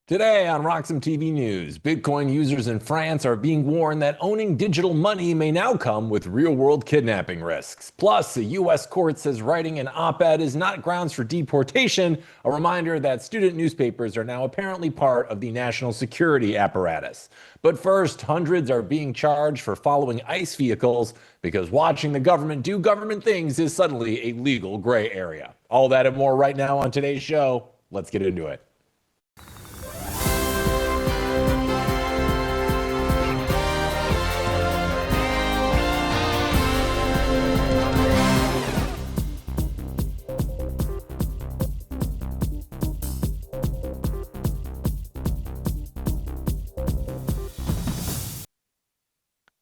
Today on RoxomTV News, Bitcoin users in France are being warned that owning digital money may now come with real-world kidnapping risks. Plus, a U.S. court says writing an op-ed is not grounds for deportation, a reminder that student newspapers are now apparently part of the national security apparatus. But first, hundreds are being charged for following ICE vehicles because watching the government do government things is suddenly a legal gray area. All that and more right now on today's show. Let's get into it.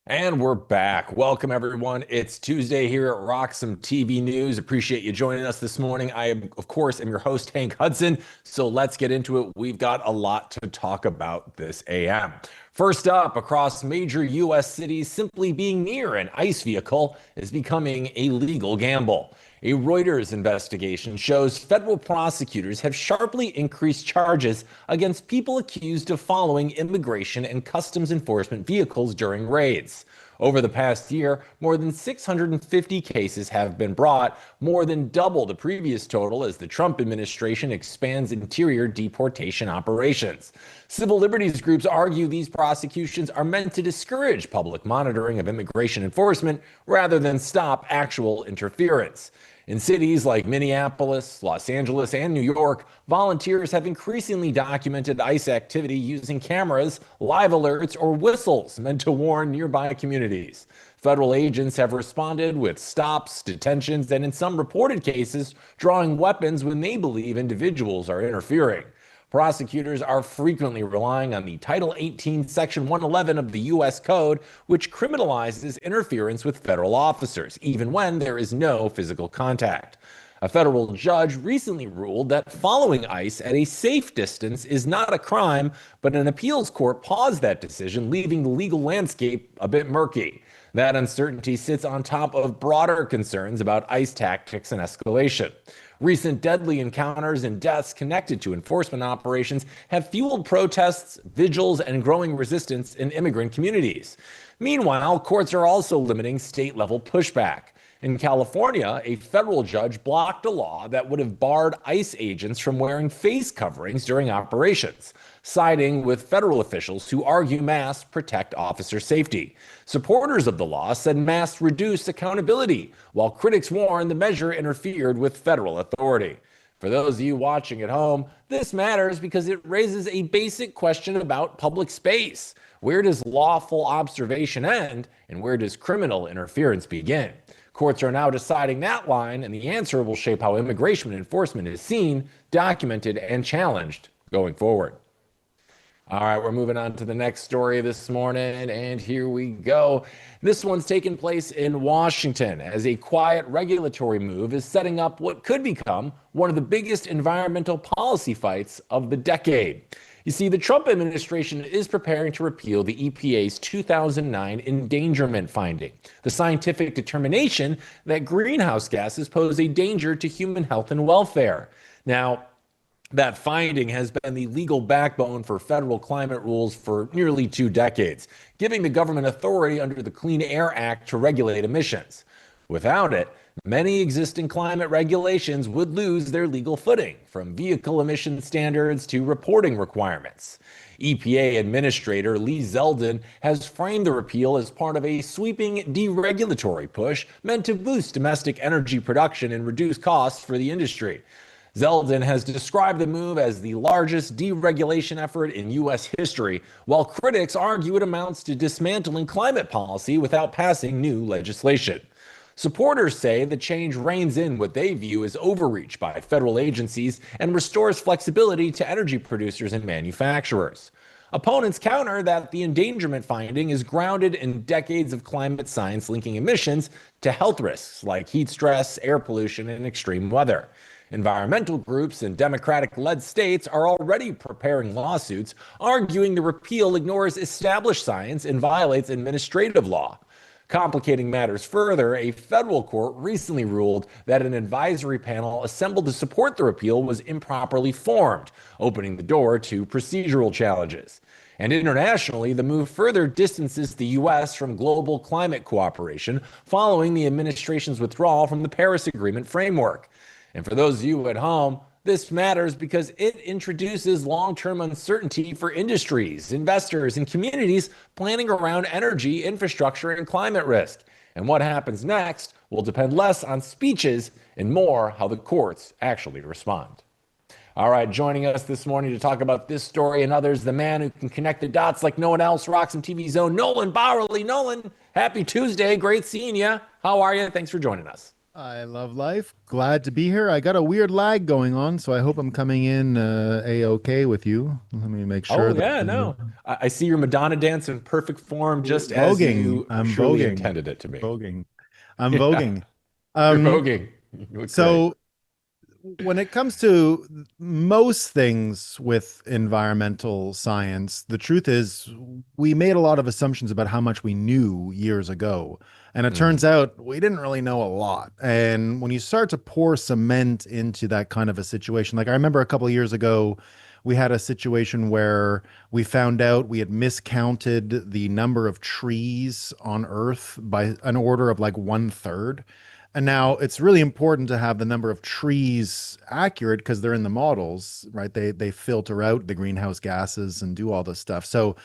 And we're back. Welcome, everyone. It's Tuesday here at RoxomTV News. Appreciate you joining us this morning. I, of course, am your host, Hank Hudson. So let's get into it. We've got a lot to talk about this AM. First up, across major U.S. cities, simply being near an ICE vehicle is becoming a legal gamble. A Reuters investigation shows federal prosecutors have sharply increased charges against people accused of following immigration and customs enforcement vehicles during raids. Over the past year, more than 650 cases have been brought, more than double the previous total as the Trump administration expands interior deportation operations. Civil liberties groups argue these prosecutions are meant to discourage public monitoring of immigration enforcement rather than stop actual interference. In cities like Minneapolis, Los Angeles, and New York, volunteers have increasingly documented ICE activity using cameras, live alerts, or whistles meant to warn nearby communities. Federal agents have responded with stops, detentions, and in some reported cases, drawing weapons when they believe individuals are interfering. Prosecutors are frequently relying on the Title 18, Section 111 of the U.S. Code, which criminalizes interference with federal officers, even when there is no physical contact. A federal judge recently ruled that following ICE at a safe distance is not a crime, but an appeals court paused that decision, leaving the legal landscape a bit murky. That uncertainty sits on top of broader concerns about ICE tactics and escalation. Recent deadly encounters and deaths connected to enforcement operations have fueled protests, vigils, and growing resistance in immigrant communities. Meanwhile, courts are also limiting state-level pushback. In California, a federal judge blocked a law that would have barred ICE agents from wearing face coverings during operations, siding with federal officials who argue masks protect officer safety. Supporters of the law said masks reduce accountability, while critics warn the measure interfered with federal authority. For those of you watching at home, this matters because it raises a basic question about public space. Where does lawful observation end, and where does criminal interference begin? Courts are now deciding that line, and the answer will shape how immigration enforcement is seen, documented, and challenged going forward. All right, we're moving on to the next story this morning, and here we go. This one's taking place in Washington as a quiet regulatory move is setting up what could become one of the biggest environmental policy fights of the decade. You see, the Trump administration is preparing to repeal the EPA's 2009 endangerment finding, the scientific determination that greenhouse gases pose a danger to human health and welfare. Now, that finding has been the legal backbone for federal climate rules for nearly 2 decades, giving the government authority under the Clean Air Act to regulate emissions. Without it, many existing climate regulations would lose their legal footing, from vehicle emission standards to reporting requirements. EPA Administrator Lee Zeldin has framed the repeal as part of a sweeping deregulatory push meant to boost domestic energy production and reduce costs for the industry. Zeldin has described the move as the largest deregulation effort in U.S. history, while critics argue it amounts to dismantling climate policy without passing new legislation. Supporters say the change reins in what they view as overreach by federal agencies and restores flexibility to energy producers and manufacturers. Opponents counter that the endangerment finding is grounded in decades of climate science linking emissions to health risks like heat stress, air pollution, and extreme weather. Environmental groups in Democratic led states are already preparing lawsuits, arguing the repeal ignores established science and violates administrative law. Complicating matters further, a federal court recently ruled that an advisory panel assembled to support the repeal was improperly formed, opening the door to procedural challenges. And internationally, the move further distances the U.S. from global climate cooperation following the administration's withdrawal from the Paris Agreement framework. And for those of you at home, this matters because it introduces long term uncertainty for industries, investors, and communities planning around energy, infrastructure, and climate risk. And what happens next will depend less on speeches and more how the courts actually respond. All right, joining us this morning to talk about this story and others, the man who can connect the dots like no one else, RoxomTV's own Nolan Bauerle. Nolan, happy Tuesday. Great seeing you. How are you? Thanks for joining us. I love life. Glad to be here. I got a weird lag going on, so I hope I'm coming in a-okay with you. Let me make sure Oh, yeah, no. I see your Madonna dance in perfect form, just as you I'm truly voguing. intended it to be. Voguing. I'm Yeah, voguing. you're voguing. You look So when it comes to most things with environmental science, the truth is we made a lot of assumptions about how much we knew years ago. And it great. turns out we didn't really know a lot. And when you start to pour cement into that kind of a situation, like I remember a couple of years ago, we had a situation where we found out we had miscounted the number of trees on Earth by an order of like 1/3. And now it's really important to have the number of trees accurate because they're in the models, right? They filter out the greenhouse gases and do all this stuff. So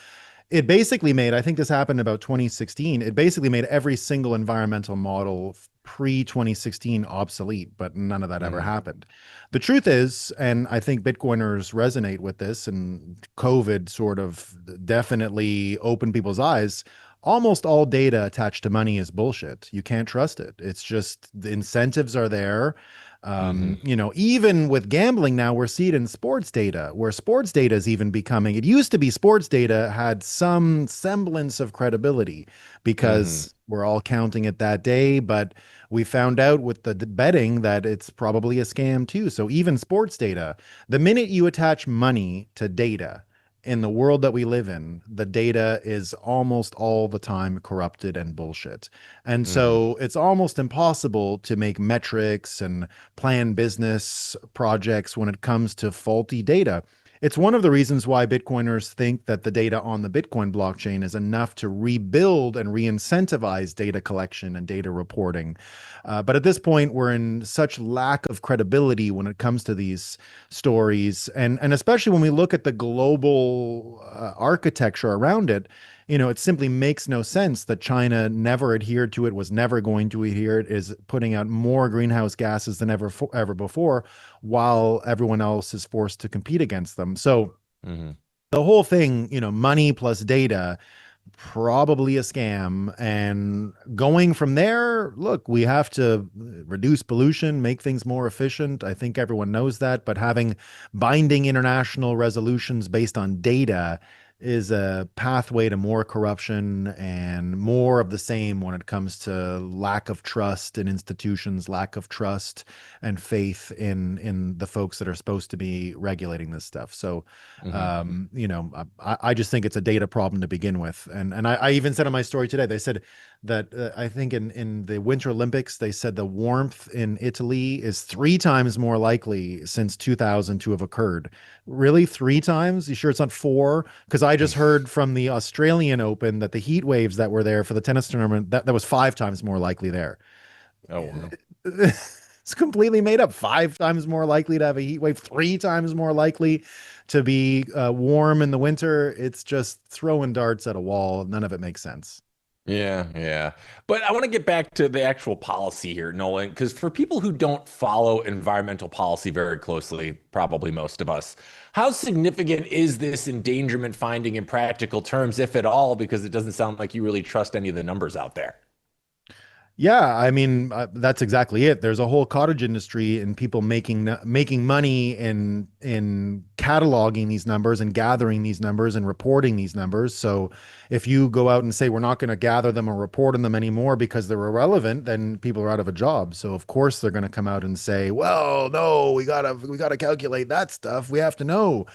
it basically made, I think this happened about 2016, it basically made every single environmental model pre-2016 obsolete, but none of that ever happened. The truth is, and I think Bitcoiners resonate with this, and COVID sort of definitely opened people's eyes. Almost all data attached to money is bullshit. You can't trust it. It's just the incentives are there. Even with gambling now, we're seeing it in sports data, where sports data is even becoming, it used to be sports data had some semblance of credibility because we're all counting it that day, but we found out with the betting that it's probably a scam too. So even sports data, the minute you attach money to data, in the world that we live in, the data is almost all the time corrupted and bullshit. And so it's almost impossible to make metrics and plan business projects when it comes to faulty data. It's one of the reasons why Bitcoiners think that the data on the Bitcoin blockchain is enough to rebuild and re-incentivize data collection and data reporting. But at this point, we're in such lack of credibility when it comes to these stories. And especially when we look at the global architecture around it, it simply makes no sense that China never adhered to it, was never going to adhere. It is putting out more greenhouse gases than ever before, while everyone else is forced to compete against them. So the whole thing, money plus data, probably a scam. And going from there, look, we have to reduce pollution, make things more efficient. I think everyone knows that, but having binding international resolutions based on data is a pathway to more corruption and more of the same when it comes to lack of trust in institutions, lack of trust and faith in the folks that are supposed to be regulating this stuff. So, I just think it's a data problem to begin with. And I even said in my story today, they said that I think in the Winter Olympics, they said the warmth in Italy is 3 times more likely since 2000 to have occurred. Really, 3 times? You sure it's not 4? Because I just heard from the Australian Open that the heat waves that were there for the tennis tournament, that was 5 times more likely there. Oh, wow. It's completely made up. 5 times more likely to have a heat wave, 3 times more likely to be warm in the winter. It's just throwing darts at a wall. None of it makes sense. Yeah. But I want to get back to the actual policy here, Nolan, because for people who don't follow environmental policy very closely, probably most of us, how significant is this endangerment finding in practical terms, if at all? Because it doesn't sound like you really trust any of the numbers out there. Yeah, I mean that's exactly it. There's a whole cottage industry and people making money in cataloging these numbers and gathering these numbers and reporting these numbers. So if you go out and say we're not going to gather them or report on them anymore because they're irrelevant, then people are out of a job. So of course they're going to come out and say, "Well, no, we gotta calculate that stuff. We have to know."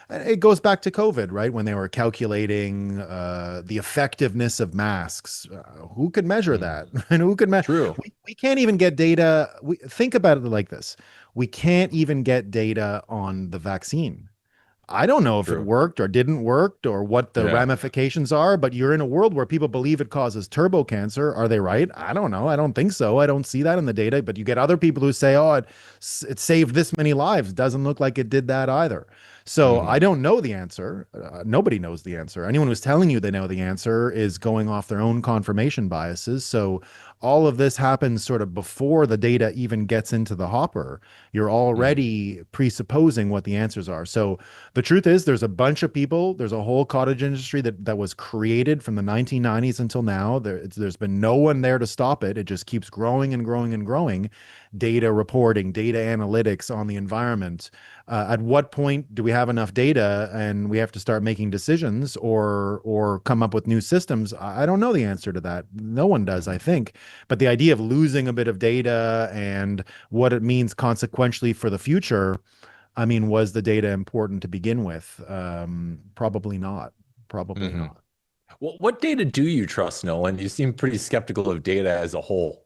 It goes back to COVID, right? When they were calculating the effectiveness of masks. Who could measure that? And who could measure? True. We can't even get data. Think about it like this. We can't even get data on the vaccine. I don't know if it True. worked or didn't work or what the Yeah. ramifications are, but you're in a world where people believe it causes turbo cancer. Are they right? I don't know. I don't think so. I don't see that in the data, but you get other people who say, oh, it saved this many lives. Doesn't look like it did that either. So Hmm. I don't know the answer. Nobody knows the answer. Anyone who's telling you they know the answer is going off their own confirmation biases. So all of this happens sort of before the data even gets into the hopper. You're Hmm. already presupposing what the answers are. So the truth is, there's a bunch of people. There's a whole cottage industry that was created from the 1990s until now. There's been no one there to stop it. It just keeps growing and growing and growing. Data reporting, data analytics on the environment. At what point do we have enough data and we have to start making decisions or come up with new systems? I don't know the answer to that. No one does, I think. But the idea of losing a bit of data and what it means consequentially for the future, I mean, was the data important to begin with? Probably not. Probably Hmm. not. Well, what data do you trust, Nolan? You seem pretty skeptical of data as a whole.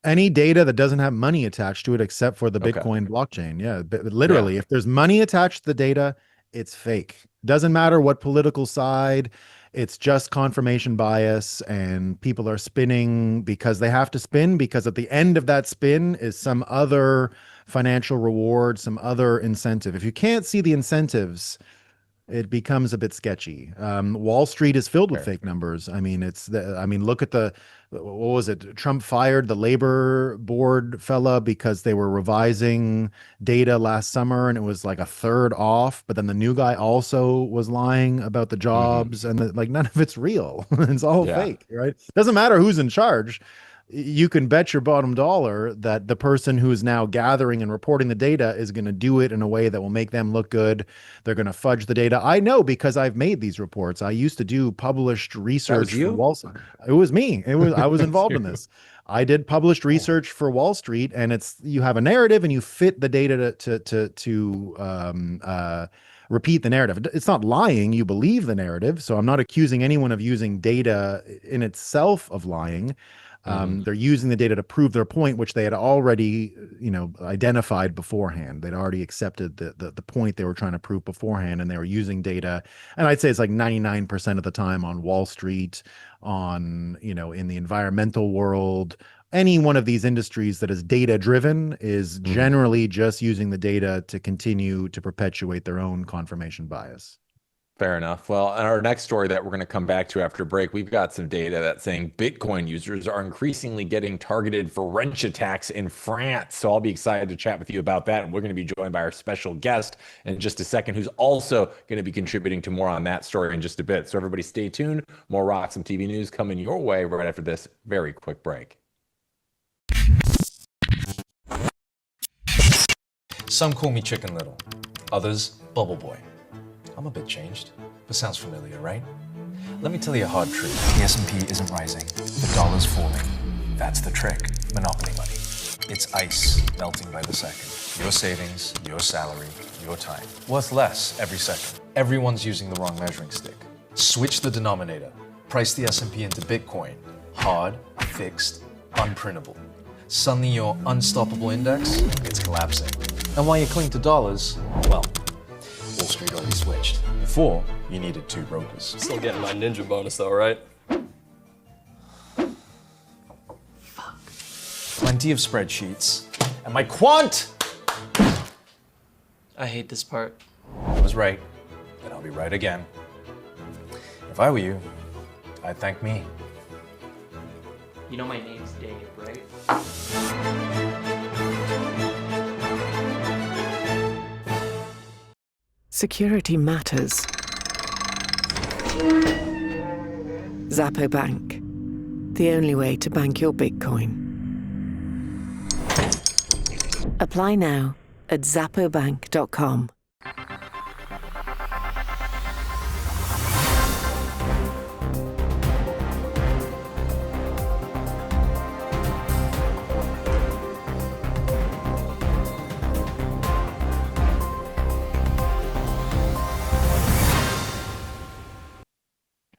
Any data that doesn't have money attached to it, except for the Okay. Bitcoin blockchain. Yeah, but Yeah. literally, if there's money attached to the data, it's fake. Doesn't matter what political side, it's just confirmation bias, and people are spinning because they have to spin, because at the end of that spin is some other financial reward, some other incentive. If you can't see the incentives, it becomes a bit sketchy. Wall Street is filled with Fair. fake numbers. I mean, look at what was it? Trump fired the labor board fella because they were revising data last summer and it was like a third off. But then the new guy also was lying about the Hmm. jobs and like none of it's real. It's all Yeah. fake, right? Doesn't matter who's in charge. You can bet your bottom dollar that the person who is now gathering and reporting the data is going to do it in a way that will make them look good. They're going to fudge the data. I know because I've made these reports. I used to do published That was research for you? Wall Street. It was me. I was It's involved in you. this. I did published Oh. research for Wall Street, and it's you have a narrative and you fit the data to repeat the narrative. It's not lying. You believe the narrative. So I'm not accusing anyone of using data in itself of lying. Hmm. They're using the data to prove their point, which they had already, identified beforehand. They'd already accepted the point they were trying to prove beforehand, and they were using data. And I'd say it's like 99% of the time on Wall Street, in the environmental world, any one of these industries that is data driven is Hmm. generally just using the data to continue to perpetuate their own confirmation bias. Fair enough. Well, in our next story that we're going to come back to after break, we've got some data that's saying Bitcoin users are increasingly getting targeted for wrench attacks in France. So I'll be excited to chat with you about that. And we're going to be joined by our special guest in just a second, who's also going to be contributing to more on that story in just a bit. So everybody stay tuned. More Roxom TV news coming your way right after this very quick break. Some call me Chicken Little, others Bubble Boy. I'm a bit changed, but sounds familiar, right? Let me tell you a hard truth. The S&P isn't rising, the dollar's falling. That's the trick, monopoly money. It's ice melting by the second. Your savings, your salary, your time. Worth less every second. Everyone's using the wrong measuring stick. Switch the denominator. Price the S&P into Bitcoin. Hard, fixed, unprintable. Suddenly your unstoppable index, it's collapsing. And while you cling to dollars, well, Wall Street already switched. Before, you needed two brokers. Still getting my ninja bonus though, right? Plenty of spreadsheets. And my quant! I hate this part. I was right, and I'll be right again. If I were you, I'd thank me. You know my name's Dave, right? Security matters. Zappo Bank. the only way to bank your Bitcoin. Apply now at zappobank.com.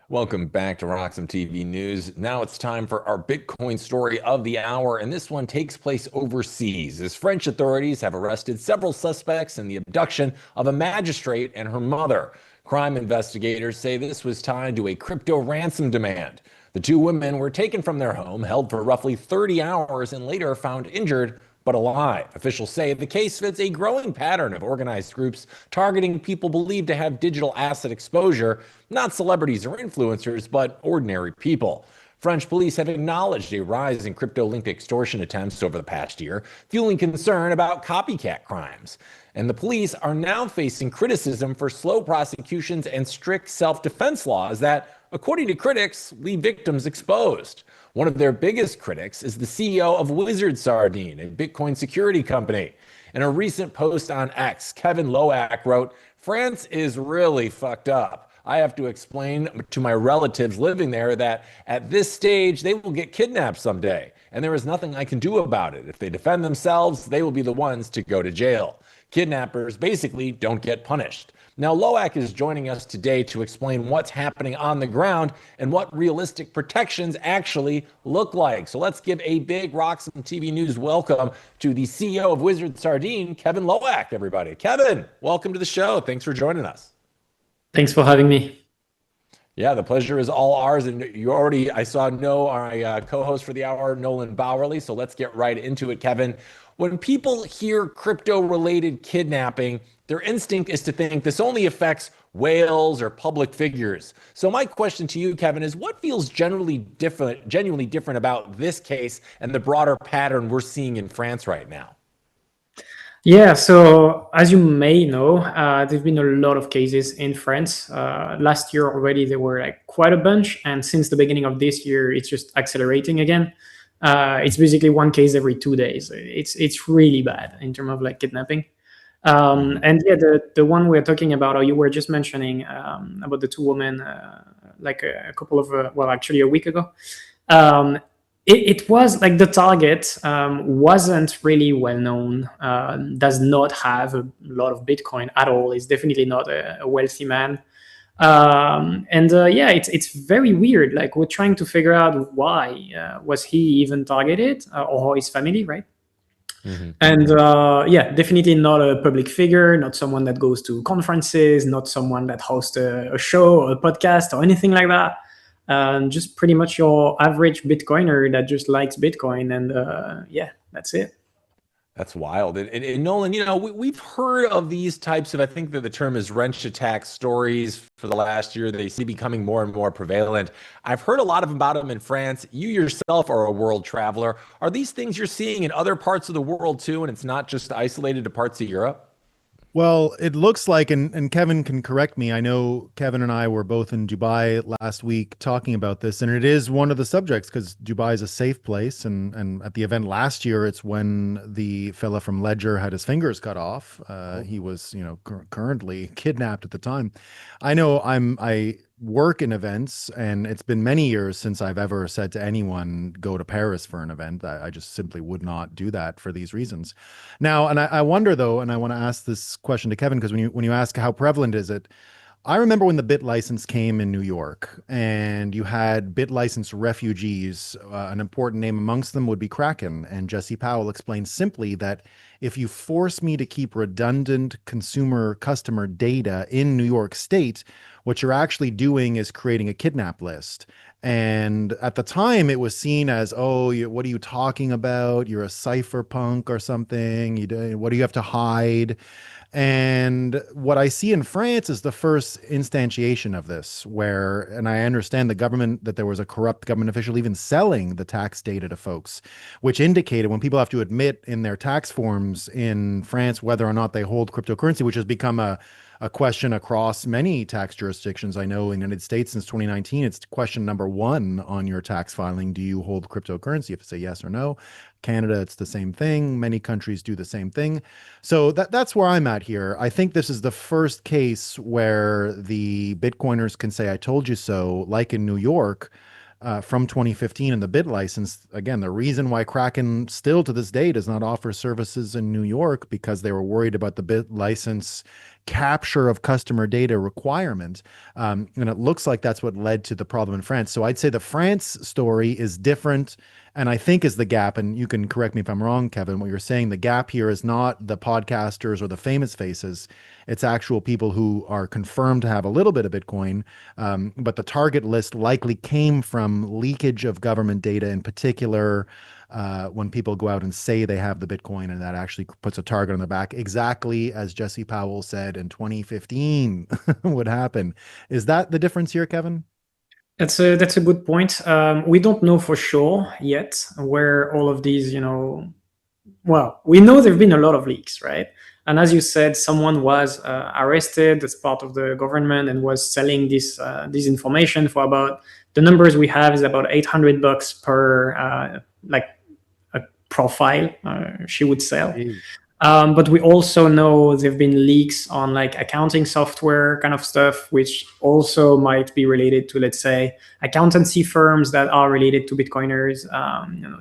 Welcome back to RoxomTV News. Now it's time for our Bitcoin story of the hour, and this one takes place overseas as French authorities have arrested several suspects in the abduction of a magistrate and her mother. Crime investigators say this was tied to a crypto ransom demand. The two women were taken from their home, held for roughly 30 hours, and later found injured but alive. Officials say the case fits a growing pattern of organized groups targeting people believed to have digital asset exposure, not celebrities or influencers, but ordinary people. French police have acknowledged a rise in crypto-linked extortion attempts over the past year, fueling concern about copycat crimes. And the police are now facing criticism for slow prosecutions and strict self-defense laws that, according to critics, leave victims exposed. One of their biggest critics is the CEO of Wizard Sardine, a Bitcoin security company. In a recent post on X, Kevin Loaec wrote, "France is really fucked up. I have to explain to my relatives living there that at this stage, they will get kidnapped someday, and there is nothing I can do about it. If they defend themselves, they will be the ones to go to jail. Kidnappers basically don't get punished." Now, Loaec is joining us today to explain what's happening on the ground and what realistic protections actually look like. So let's give a big Roxom TV News welcome to the CEO of Wizard Sardine, Kevin Loaec, everybody. Kevin, welcome to the show. Thanks for joining us. Thanks for having me. Yeah, the pleasure is all ours. And I saw our co-host for the hour, Nolan Bauerle. So let's get right into it, Kevin. When people hear crypto-related kidnapping, their instinct is to think this only affects whales or public figures. So my question to you, Kevin, is what feels genuinely different about this case and the broader pattern we're seeing in France right now? Yeah, so as you may know, there's been a lot of cases in France. Last year already, there were like quite a bunch. And since the beginning of this year, it's just accelerating again. It's basically one case every 2 days. It's really bad in terms of like kidnapping. And yeah, the one we're talking about, or you were just mentioning about the two women, like a couple of, actually a week ago. It was like the target wasn't really well known, does not have a lot of Bitcoin at all. Is definitely not a wealthy man. Yeah, it's very weird. Like we're trying to figure out why was he even targeted or his family, right? Mm-hmm. And yeah, definitely not a public figure, not someone that goes to conferences, not someone that hosts a show or a podcast or anything like that. Just pretty much your average Bitcoiner that just likes Bitcoin. And yeah, that's it. That's wild. And Nolan, we've heard of these types of, I think that the term is wrench attack stories for the last year. They seem becoming more and more prevalent. I've heard a lot about them in France. You yourself are a world traveler. Are these things you're seeing in other parts of the world too, and it's not just isolated to parts of Europe? Well, it looks like, and Kevin can correct me. I know Kevin and I were both in Dubai last week talking about this, and it is one of the subjects because Dubai is a safe place. And at the event last year, it's when the fella from Ledger had his fingers cut off. He was, currently kidnapped at the time. I know I work in events, and it's been many years since I've ever said to anyone, go to Paris for an event. I just simply would not do that for these reasons. Now, and I wonder though, and I want to ask this question to Kevin, because when you ask how prevalent is it, I remember when the Bit license came in New York and you had Bit license refugees, an important name amongst them would be Kraken. And Jesse Powell explained simply that if you force me to keep redundant customer data in New York State, what you're actually doing is creating a kidnap list. And at the time it was seen as, what are you talking about? You're a cypherpunk or something. What do you have to hide? And what I see in France is the first instantiation of this, where, and I understand the government, that there was a corrupt government official even selling the tax data to folks, which indicated when people have to admit in their tax forms in France whether or not they hold cryptocurrency, which has become a question across many tax jurisdictions. I know in the United States since 2019, it's question number one on your tax filing. Do you hold cryptocurrency? You have to say yes or no. Canada, it's the same thing. Many countries do the same thing. So that's where I'm at here. I think this is the first case where the Bitcoiners can say, I told you so, like in New York, from 2015 in the bit license. Again, the reason why Kraken still to this day does not offer services in New York, because they were worried about the bit license capture of customer data requirement. And it looks like that's what led to the problem in France. So I'd say the France story is different, and I think is the gap, and you can correct me if I'm wrong, Kevin, what you're saying, the gap here is not the podcasters or the famous faces. It's actual people who are confirmed to have a little bit of Bitcoin, but the target list likely came from leakage of government data, in particular, when people go out and say they have the Bitcoin, and that actually puts a target on the back, exactly as Jesse Powell said in 2015 would happen. Is that the difference here, Kevin? That's a good point. We don't know for sure yet where all of these, well, we know there've been a lot of leaks, right? And as you said, someone was arrested as part of the government and was selling this information for about, the numbers we have is about $800 per like a profile she would sell. But we also know there've been leaks on like accounting software kind of stuff, which also might be related to, let's say, accountancy firms that are related to Bitcoiners.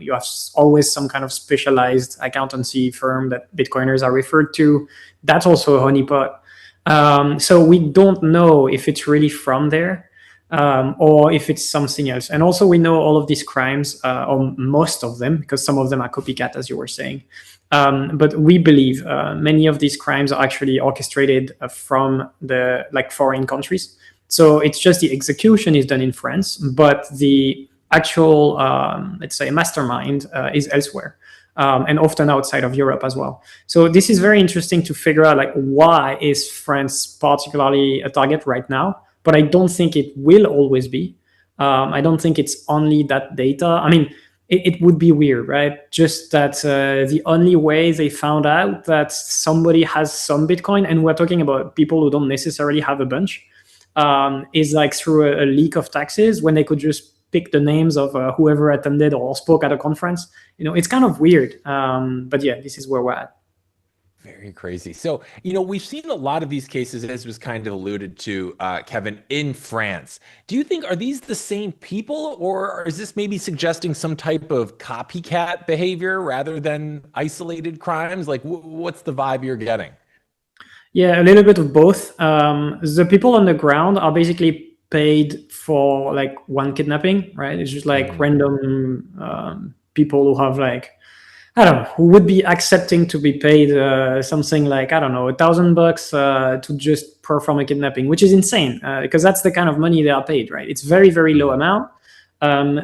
You have always some kind of specialized accountancy firm that Bitcoiners are referred to. That's also a honeypot. So we don't know if it's really from there or if it's something else. And also we know all of these crimes, or most of them, because some of them are copycat, as you were saying. But we believe many of these crimes are actually orchestrated from the foreign countries. So it's just the execution is done in France, but the actual, let's say, mastermind is elsewhere, and often outside of Europe as well. So this is very interesting to figure out, why is France particularly a target right now? But I don't think it will always be. I don't think it's only that data. I mean, it would be weird, right? Just that the only way they found out that somebody has some Bitcoin, and we're talking about people who don't necessarily have a bunch, is through a leak of taxes, when they could just pick the names of whoever attended or spoke at a conference. It's kind of weird. But yeah, this is where we're at. Very crazy. So, we've seen a lot of these cases, as was kind of alluded to, Kevin, in France. Do you think, are these the same people, or is this maybe suggesting some type of copycat behavior rather than isolated crimes? What's the vibe you're getting? Yeah, a little bit of both. The people on the ground are basically paid for one kidnapping, right? It's just random people who have I don't know, who would be accepting to be paid something like, I don't know, $1,000 to just perform a kidnapping, which is insane because that's the kind of money they are paid, right? It's very, very low amount.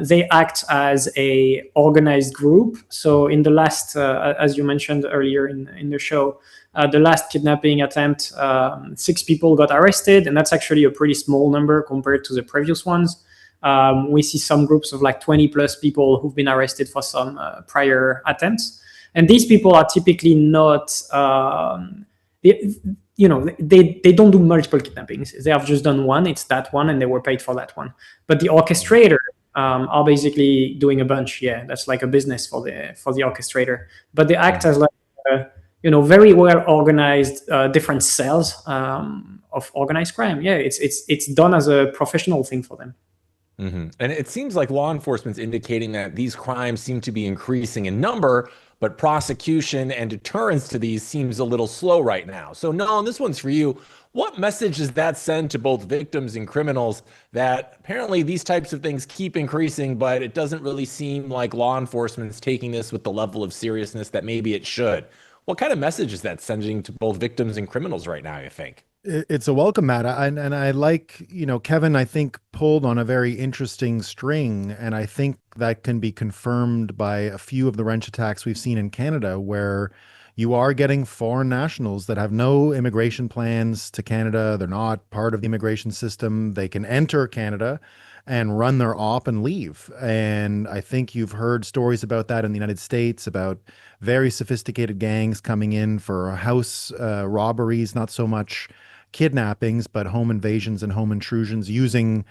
They act as a organized group. So in the last, as you mentioned earlier in the show, the last kidnapping attempt, 6 people got arrested, and that's actually a pretty small number compared to the previous ones. We see some groups of 20 plus people who've been arrested for some prior attempts. And these people are typically not, they don't do multiple kidnappings. They have just done one, it's that one, and they were paid for that one. But the orchestrator are basically doing a bunch. Yeah, that's like a business for the orchestrator. But they act as very well organized different cells of organized crime. Yeah, it's done as a professional thing for them. Mm-hmm. And it seems like law enforcement's indicating that these crimes seem to be increasing in number, but prosecution and deterrence to these seems a little slow right now. So Nolan, this one's for you. What message does that send to both victims and criminals that apparently these types of things keep increasing, but it doesn't really seem like law enforcement's taking this with the level of seriousness that maybe it should? What kind of message is that sending to both victims and criminals right now, you think? It's a welcome, Matt. And I like, Kevin, I think, pulled on a very interesting string. And I think that can be confirmed by a few of the wrench attacks we've seen in Canada, where, you are getting foreign nationals that have no immigration plans to Canada. They're not part of the immigration system. They can enter Canada and run their op and leave. And I think you've heard stories about that in the United States, about very sophisticated gangs coming in for house robberies, not so much kidnappings, but home invasions and home intrusions, using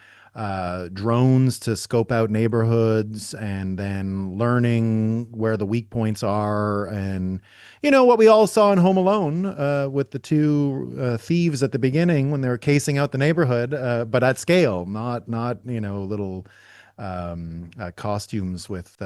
drones to scope out neighborhoods and then learning where the weak points are. And, you know, what we all saw in Home Alone with the two thieves at the beginning when they were casing out the neighborhood, but at scale, not, you know, little costumes with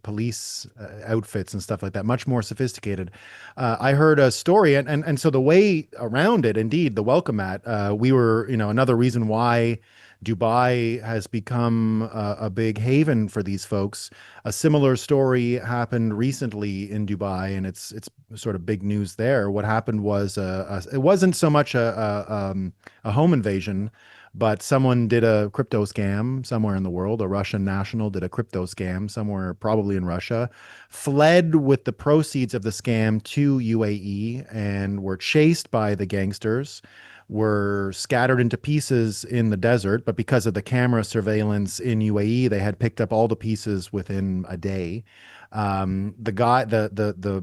police outfits and stuff like that, much more sophisticated. I heard a story, and so the way around it, indeed, the welcome mat, we were, you know, another reason why Dubai has become a big haven for these folks. A similar story happened recently in Dubai, and it's sort of big news there. What happened was it wasn't so much a home invasion, but someone did a crypto scam somewhere in the world. A Russian national did a crypto scam somewhere, probably in Russia, fled with the proceeds of the scam to UAE, and were chased by the gangsters, were scattered into pieces in the desert, but because of the camera surveillance in UAE, they had picked up all the pieces within a day. The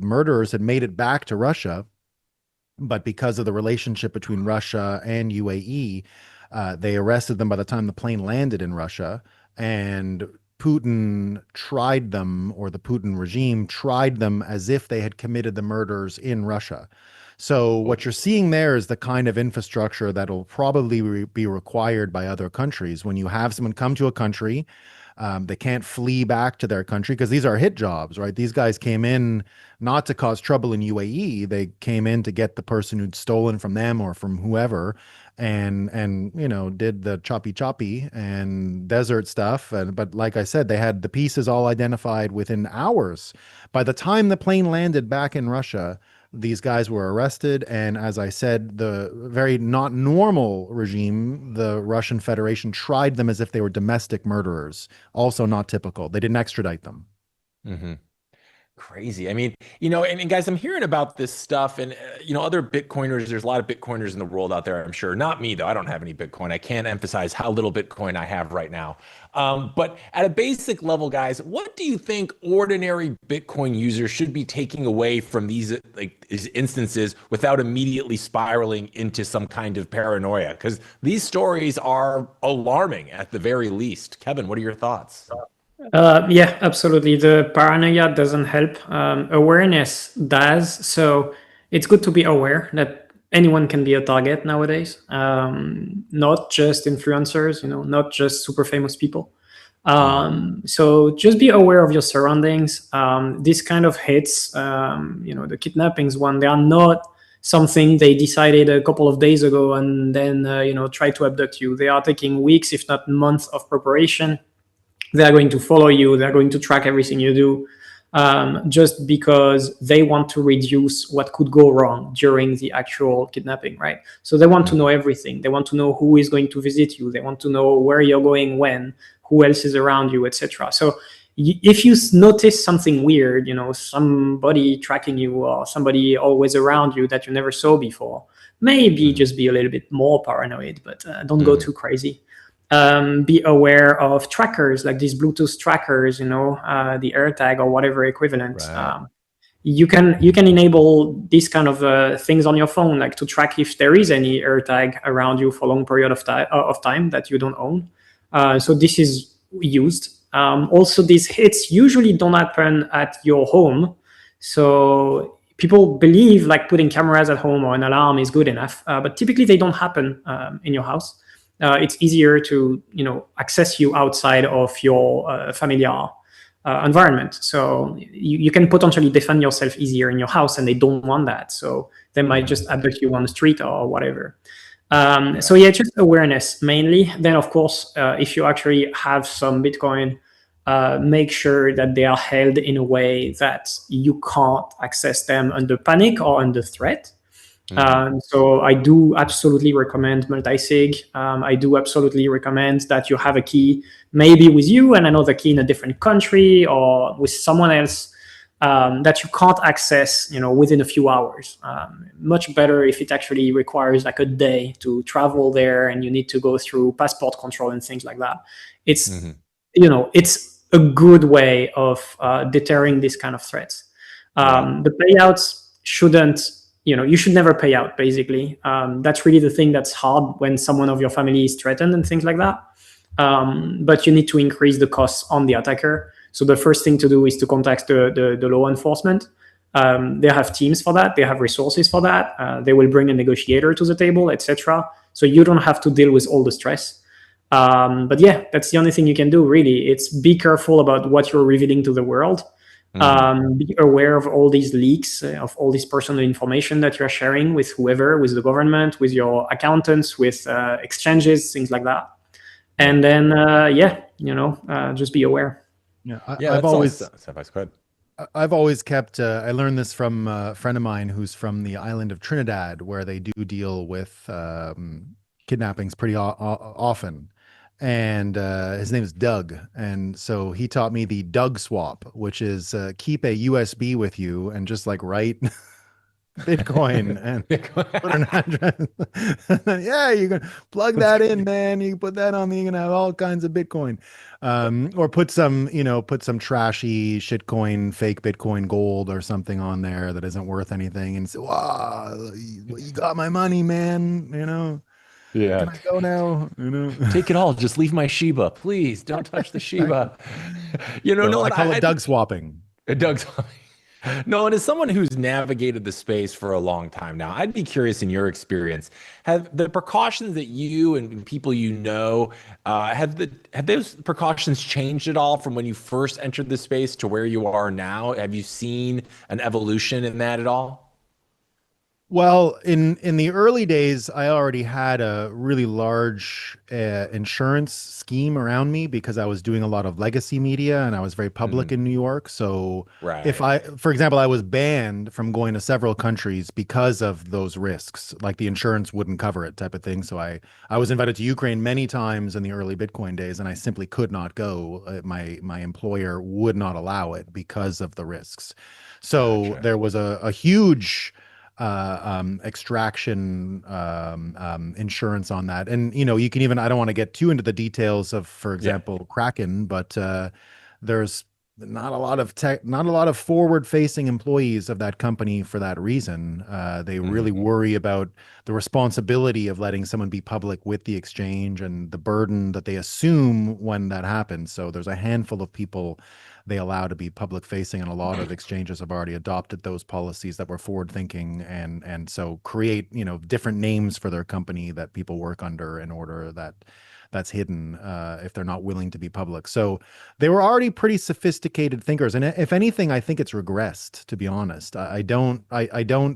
murderers had made it back to Russia, but because of the relationship between Russia and UAE, they arrested them by the time the plane landed in Russia, and Putin tried them, or the Putin regime tried them, as if they had committed the murders in Russia. So what you're seeing there is the kind of infrastructure that will probably be required by other countries. When you have someone come to a country, they can't flee back to their country because these are hit jobs, right? These guys came in not to cause trouble in UAE. They came in to get the person who'd stolen from them or from whoever, and you know, did the choppy and desert stuff. But like I said, they had the pieces all identified within hours. By the time the plane landed back in Russia, these guys were arrested, and as I said, the very not normal regime, the Russian Federation, tried them as if they were domestic murderers. Also not typical. They didn't extradite them. Mm-hmm. Crazy. I mean, you know, and guys, I'm hearing about this stuff, and you know, other Bitcoiners. There's a lot of Bitcoiners in the world out there, I'm sure. Not me though. I don't have any Bitcoin. I can't emphasize how little Bitcoin I have right now. But at a basic level, guys, what do you think ordinary Bitcoin users should be taking away from these instances without immediately spiraling into some kind of paranoia? Because these stories are alarming at the very least. Kevin, what are your thoughts? Yeah, absolutely. The paranoia doesn't help. Awareness does. So it's good to be aware that anyone can be a target nowadays. Not just influencers, you know, not just super famous people. So just be aware of your surroundings. This kind of hits, you know, the kidnappings one, they are not something they decided a couple of days ago and then, you know, try to abduct you. They are taking weeks, if not months of preparation. They are going to follow you. They're going to track everything you do, just because they want to reduce what could go wrong during the actual kidnapping, right? So they want to know everything. They want to know who is going to visit you. They want to know where you're going, when, who else is around you, etc. So if you notice something weird, you know, somebody tracking you or somebody always around you that you never saw before, maybe just be a little bit more paranoid, but don't go too crazy. Be aware of trackers, like these Bluetooth trackers, you know, the AirTag or whatever equivalent. Right. You can enable these kind of things on your phone, like to track if there is any AirTag around you for a long period of time that you don't own. So this is used. Also, these hits usually don't happen at your home. So people believe like putting cameras at home or an alarm is good enough, but typically they don't happen in your house. It's easier to, you know, access you outside of your familiar environment. So you can potentially defend yourself easier in your house, and they don't want that. So they might just abduct you on the street or whatever. So yeah, just awareness mainly. Then of course, if you actually have some Bitcoin, make sure that they are held in a way that you can't access them under panic or under threat. So I do absolutely recommend multi-sig. I do absolutely recommend that you have a key maybe with you and another key in a different country or with someone else. that you can't access, within a few hours. Much better if it actually requires like a day to travel there, and you need to go through passport control and things like that. It's it's a good way of deterring this kind of threats. The payouts shouldn't, you should never pay out, basically. That's really the thing that's hard when someone of your family is threatened and things like that. But you need to increase the costs on the attacker. So the first thing to do is to contact the law enforcement. They have teams for that. They have resources for that. They will bring a negotiator to the table, etc. So you don't have to deal with all the stress. But yeah, that's the only thing you can do, really. It's be careful about what you're revealing to the world. Be aware of all these leaks, of all this personal information that you're sharing with whoever, with the government, with your accountants, with exchanges, things like that. And then, just be aware. Yeah, Go I've always kept. I learned this from a friend of mine who's from the island of Trinidad, where they do deal with kidnappings pretty often. And his name is Doug. And so he taught me the Doug swap, which is keep a USB with you and just like write Bitcoin and put an address. Yeah, you can plug that in, man. You can put that on, you can have all kinds of Bitcoin. Or put some trashy shitcoin, fake Bitcoin gold or something on there that isn't worth anything, and say, wow, you got my money, man. Yeah. Can I go now? Take it all. Just leave my Shiba, please. Don't touch the Shiba. I call it Doug swapping. Doug swapping. No, and as someone who's navigated the space for a long time now, I'd be curious, in your experience, have the precautions that you and people have those precautions changed at all from when you first entered the space to where you are now? Have you seen an evolution in that at all? Well, in the early days, I already had a really large insurance scheme around me because I was doing a lot of legacy media and I was very public in New York. So if for example, I was banned from going to several countries because of those risks, like the insurance wouldn't cover it type of thing. So I was invited to Ukraine many times in the early Bitcoin days, and I simply could not go. My employer would not allow it because of the risks. So there was a huge extraction insurance on that. And you can even, I don't want to get too into the details of, for example, Kraken, but there's not a lot of forward facing employees of that company for that reason. They really worry about the responsibility of letting someone be public with the exchange and the burden that they assume when that happens. So there's a handful of people they allow to be public facing, and a lot of exchanges have already adopted those policies that were forward thinking, and so create different names for their company that people work under in order that's hidden if they're not willing to be public. So they were already pretty sophisticated thinkers, and if anything, I think it's regressed, to be honest. I don't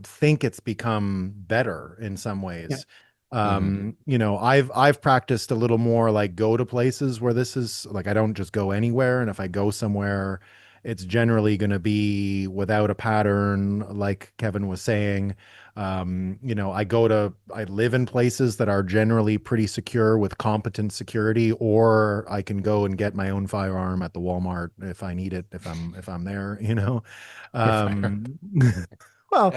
think it's become better in some ways. I've practiced a little more, like go to places where this is like, I don't just go anywhere. And if I go somewhere, it's generally going to be without a pattern, like Kevin was saying. I live in places that are generally pretty secure with competent security, or I can go and get my own firearm at the Walmart if I need it, if I'm there, Well,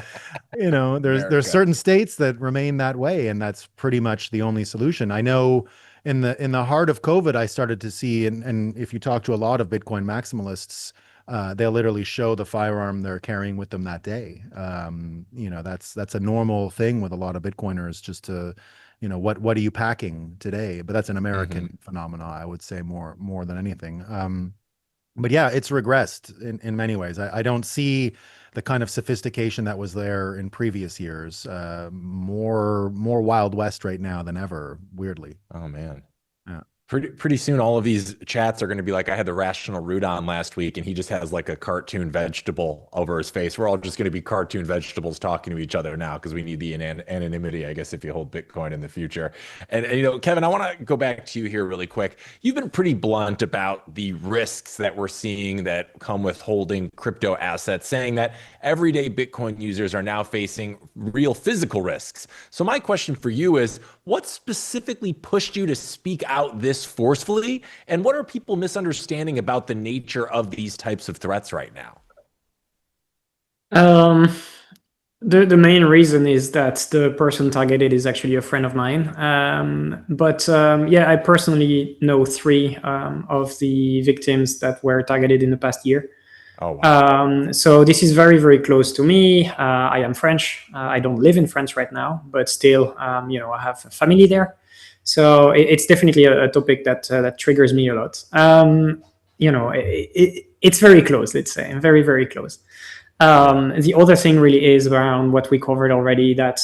there's certain states that remain that way, and that's pretty much the only solution. I know in the heart of COVID, I started to see, and if you talk to a lot of Bitcoin maximalists, they'll literally show the firearm they're carrying with them that day. That's a normal thing with a lot of Bitcoiners, just to, what are you packing today? But that's an American phenomenon, I would say, more than anything. But yeah, it's regressed in many ways. I don't see the kind of sophistication that was there in previous years. More Wild West right now than ever, weirdly. Oh man. Yeah. Pretty soon, all of these chats are going to be like, I had the Rational Root on last week, and he just has like a cartoon vegetable over his face. We're all just going to be cartoon vegetables talking to each other now because we need the anonymity, I guess, if you hold Bitcoin in the future. And Kevin, I want to go back to you here really quick. You've been pretty blunt about the risks that we're seeing that come with holding crypto assets, saying that everyday Bitcoin users are now facing real physical risks. So my question for you is, what specifically pushed you to speak out this forcefully? And what are people misunderstanding about the nature of these types of threats right now? Um, the main reason is that the person targeted is actually a friend of mine. Yeah, I personally know three of the victims that were targeted in the past year. Oh, wow. So this is very, very close to me. I am French. I don't live in France right now, but still, I have a family there. So it's definitely a topic that triggers me a lot. It's very close, let's say, very, very close. The other thing really is around what we covered already, that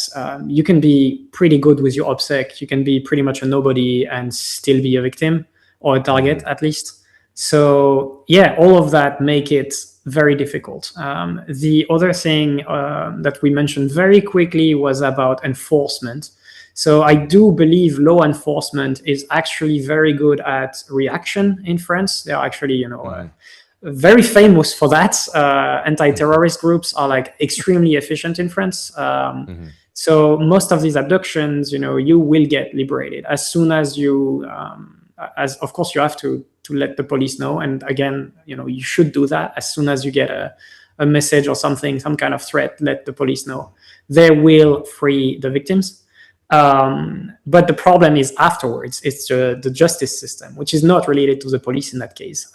you can be pretty good with your OPSEC. You can be pretty much a nobody and still be a victim or a target at least. So yeah, all of that make it very difficult. The other thing that we mentioned very quickly was about enforcement. So I do believe law enforcement is actually very good at reaction in France. They are actually, very famous for that. Anti-terrorist groups are like extremely efficient in France. So most of these abductions, you will get liberated as soon as you, as of course you have to let the police know. And again, you should do that as soon as you get a message or something, some kind of threat, let the police know. They will free the victims. But the problem is afterwards, it's the justice system, which is not related to the police in that case.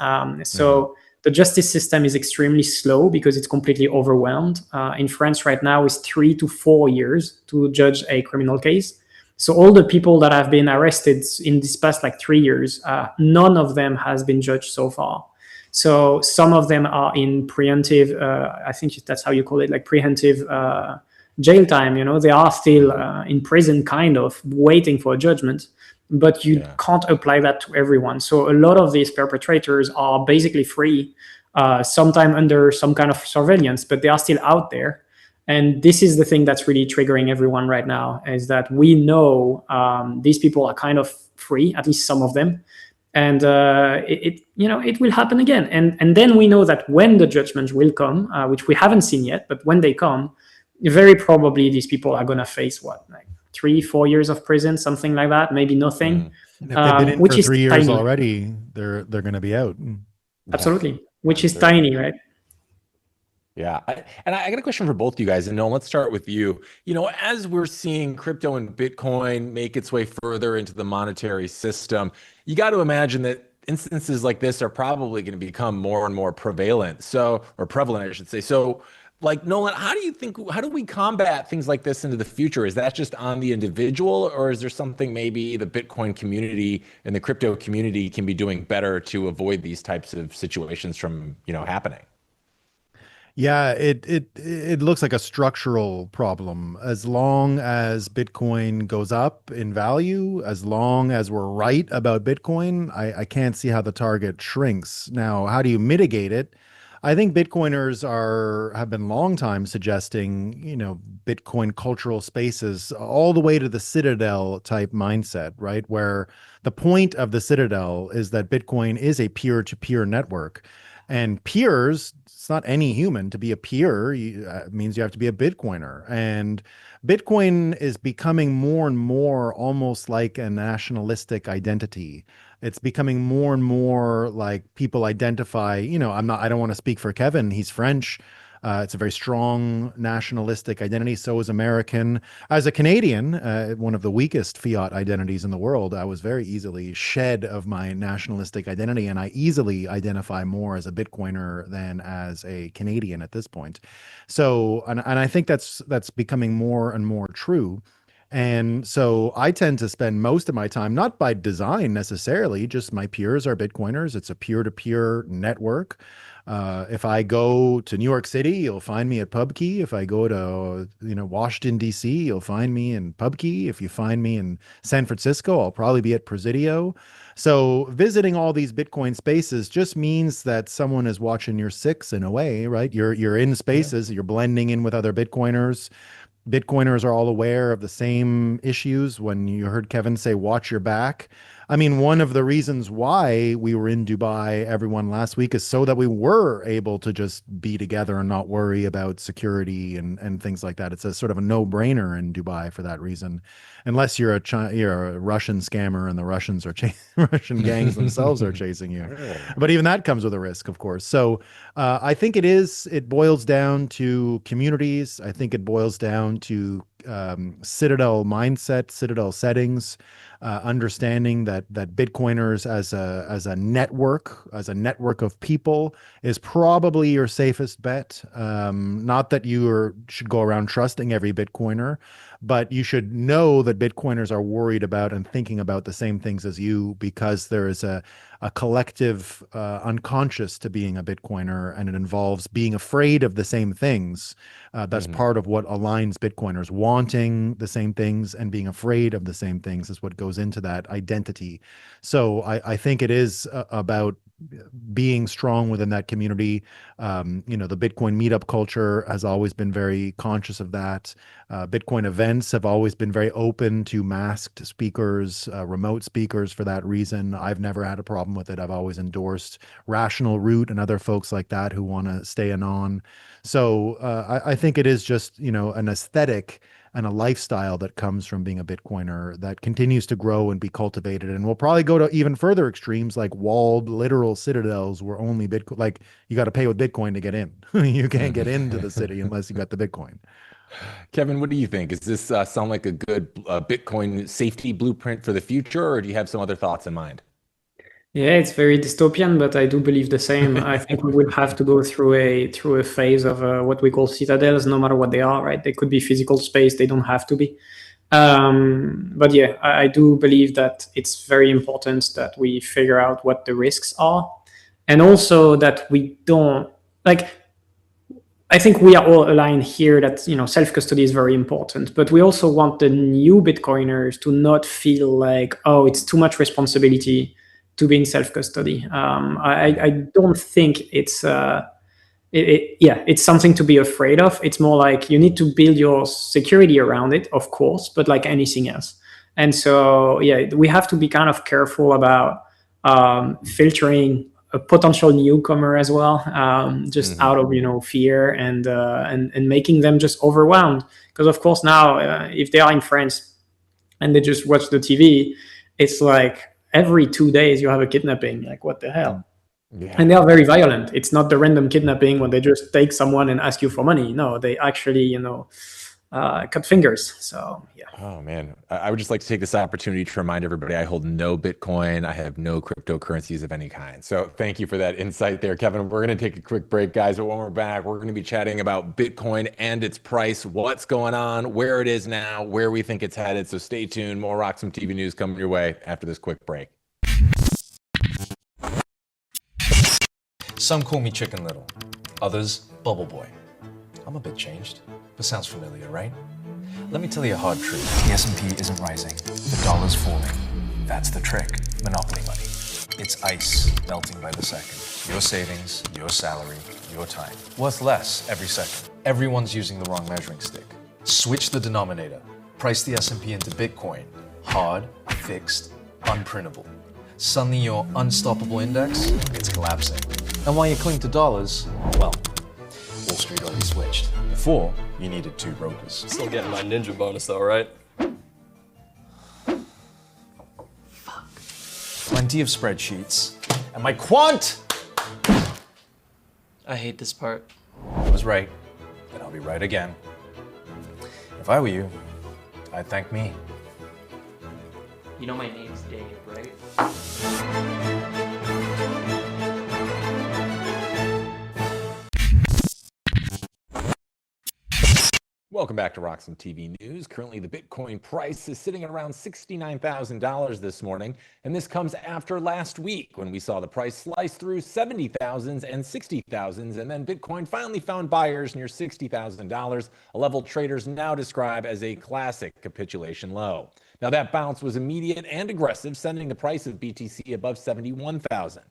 The justice system is extremely slow because it's completely overwhelmed. In France right now is 3 to 4 years to judge a criminal case. So all the people that have been arrested in this past 3 years, none of them has been judged so far. So some of them are in preemptive, I think that's how you call it, preemptive jail time. They are still in prison, kind of waiting for a judgment, but you can't apply that to everyone. So a lot of these perpetrators are basically free, sometime under some kind of surveillance, but they are still out there. And this is the thing that's really triggering everyone right now, is that we know these people are kind of free, at least some of them. And it will happen again. And then we know that when the judgments will come, which we haven't seen yet, but when they come, very probably these people are going to face 3-4 years of prison, something like that, maybe nothing. If they've been in which for is 3 years tiny. already, they're going to be out. Absolutely, which is tiny, right? Yeah. I got a question for both you guys. And Nolan, let's start with you. As we're seeing crypto and Bitcoin make its way further into the monetary system, you got to imagine that instances like this are probably going to become more and more prevalent. Or prevalent, I should say. So, Nolan, how do we combat things like this into the future? Is that just on the individual, or is there something maybe the Bitcoin community and the crypto community can be doing better to avoid these types of situations from, happening? Yeah, it looks like a structural problem. As long as Bitcoin goes up in value, as long as we're right about Bitcoin, I can't see how the target shrinks. Now, how do you mitigate it? I think Bitcoiners have been long time suggesting, Bitcoin cultural spaces all the way to the Citadel type mindset, right? Where the point of the Citadel is that Bitcoin is a peer-to-peer network. And peers, it's not any human. To be a peer means you have to be a Bitcoiner. And Bitcoin is becoming more and more almost like a nationalistic identity. It's becoming more and more like people identify, I don't want to speak for Kevin. He's French. It's a very strong nationalistic identity. So is American. As a Canadian, one of the weakest fiat identities in the world, I was very easily shed of my nationalistic identity, and I easily identify more as a Bitcoiner than as a Canadian at this point. So, and I think that's becoming more and more true. And so I tend to spend most of my time, not by design necessarily, just my peers are Bitcoiners. It's a peer-to-peer network. If I go to New York City, you'll find me at PubKey. If I go to, Washington, D.C., you'll find me in PubKey. If you find me in San Francisco, I'll probably be at Presidio. So visiting all these Bitcoin spaces just means that someone is watching your six in a way, right? You're in spaces, you're blending in with other Bitcoiners. Bitcoiners are all aware of the same issues. When you heard Kevin say, watch your back, I mean, one of the reasons why we were in Dubai, everyone last week, is so that we were able to just be together and not worry about security and things like that. It's a sort of a no-brainer in Dubai for that reason, unless you're a Russian scammer and the Russians are Russian gangs themselves are chasing you. But even that comes with a risk, of course. So I think it boils down to communities. I think it boils down to Citadel mindset, Citadel settings, understanding that Bitcoiners as a network of people is probably your safest bet. Not that you should go around trusting every Bitcoiner, but you should know that Bitcoiners are worried about and thinking about the same things as you, because there is a collective unconscious to being a Bitcoiner, and it involves being afraid of the same things. That's part of what aligns Bitcoiners. Wanting the same things and being afraid of the same things is what goes into that identity. So I think it is about being strong within that community. The Bitcoin meetup culture has always been very conscious of that. Bitcoin events have always been very open to masked speakers, remote speakers for that reason. I've never had a problem with it. I've always endorsed Rational Root and other folks like that who want to stay anon. So I think it is just, an aesthetic and a lifestyle that comes from being a Bitcoiner that continues to grow and be cultivated. And we'll probably go to even further extremes, like walled literal citadels where only Bitcoin, like you got to pay with Bitcoin to get in. You can't get into the city unless you got the Bitcoin. Kevin, what do you think? Does this sound like a good Bitcoin safety blueprint for the future, or do you have some other thoughts in mind? Yeah, it's very dystopian, but I do believe the same. I think we will have to go through a phase of what we call citadels, no matter what they are, right? They could be physical space, they don't have to be. But yeah, I do believe that it's very important that we figure out what the risks are, and also that we don't, like, I think we are all aligned here that self-custody is very important, but we also want the new Bitcoiners to not feel like, oh, it's too much responsibility to be in self-custody. I don't think it's it's something to be afraid of. It's more like you need to build your security around it, of course, but like anything else. And so we have to be kind of careful about filtering a potential newcomer as well, just out of fear and making them just overwhelmed. Because of course now, if they are in France and they just watch the TV, it's like every 2 days you have a kidnapping. Like, what the hell? Yeah. And they are very violent. It's not the random kidnapping when they just take someone and ask you for money. No, they actually cut fingers. So yeah. Oh man, I would just like to take this opportunity to remind everybody I hold no Bitcoin. I have no cryptocurrencies of any kind. So thank you for that insight there, Kevin. We're going to take a quick break, guys. But when we're back, we're going to be chatting about Bitcoin and its price, what's going on, where it is now, where we think it's headed. So stay tuned. More Roxom TV news coming your way after this quick break. Some call me Chicken Little, others Bubble Boy. I'm a bit changed, but sounds familiar, right? Let me tell you a hard truth. The S&P isn't rising, the dollar's falling. That's the trick. Monopoly money. It's ice melting by the second. Your savings, your salary, your time. Worth less every second. Everyone's using the wrong measuring stick. Switch the denominator. Price the S&P into Bitcoin. Hard, fixed, unprintable. Suddenly your unstoppable index, it's collapsing. And while you cling to dollars, well, Wall Street already switched. Before, you needed 2 brokers. Still getting my ninja bonus though, right? Fuck. Plenty of spreadsheets. And my quant! I hate this part. I was right, and I'll be right again. If I were you, I'd thank me. You know my name's Dave, right? Welcome back to Roxom TV News. Currently, the Bitcoin price is sitting at around $69,000 this morning, and this comes after last week when we saw the price slice through 70,000s and 60,000s, and then Bitcoin finally found buyers near $60,000, a level traders now describe as a classic capitulation low. Now, that bounce was immediate and aggressive, sending the price of BTC above 71,000.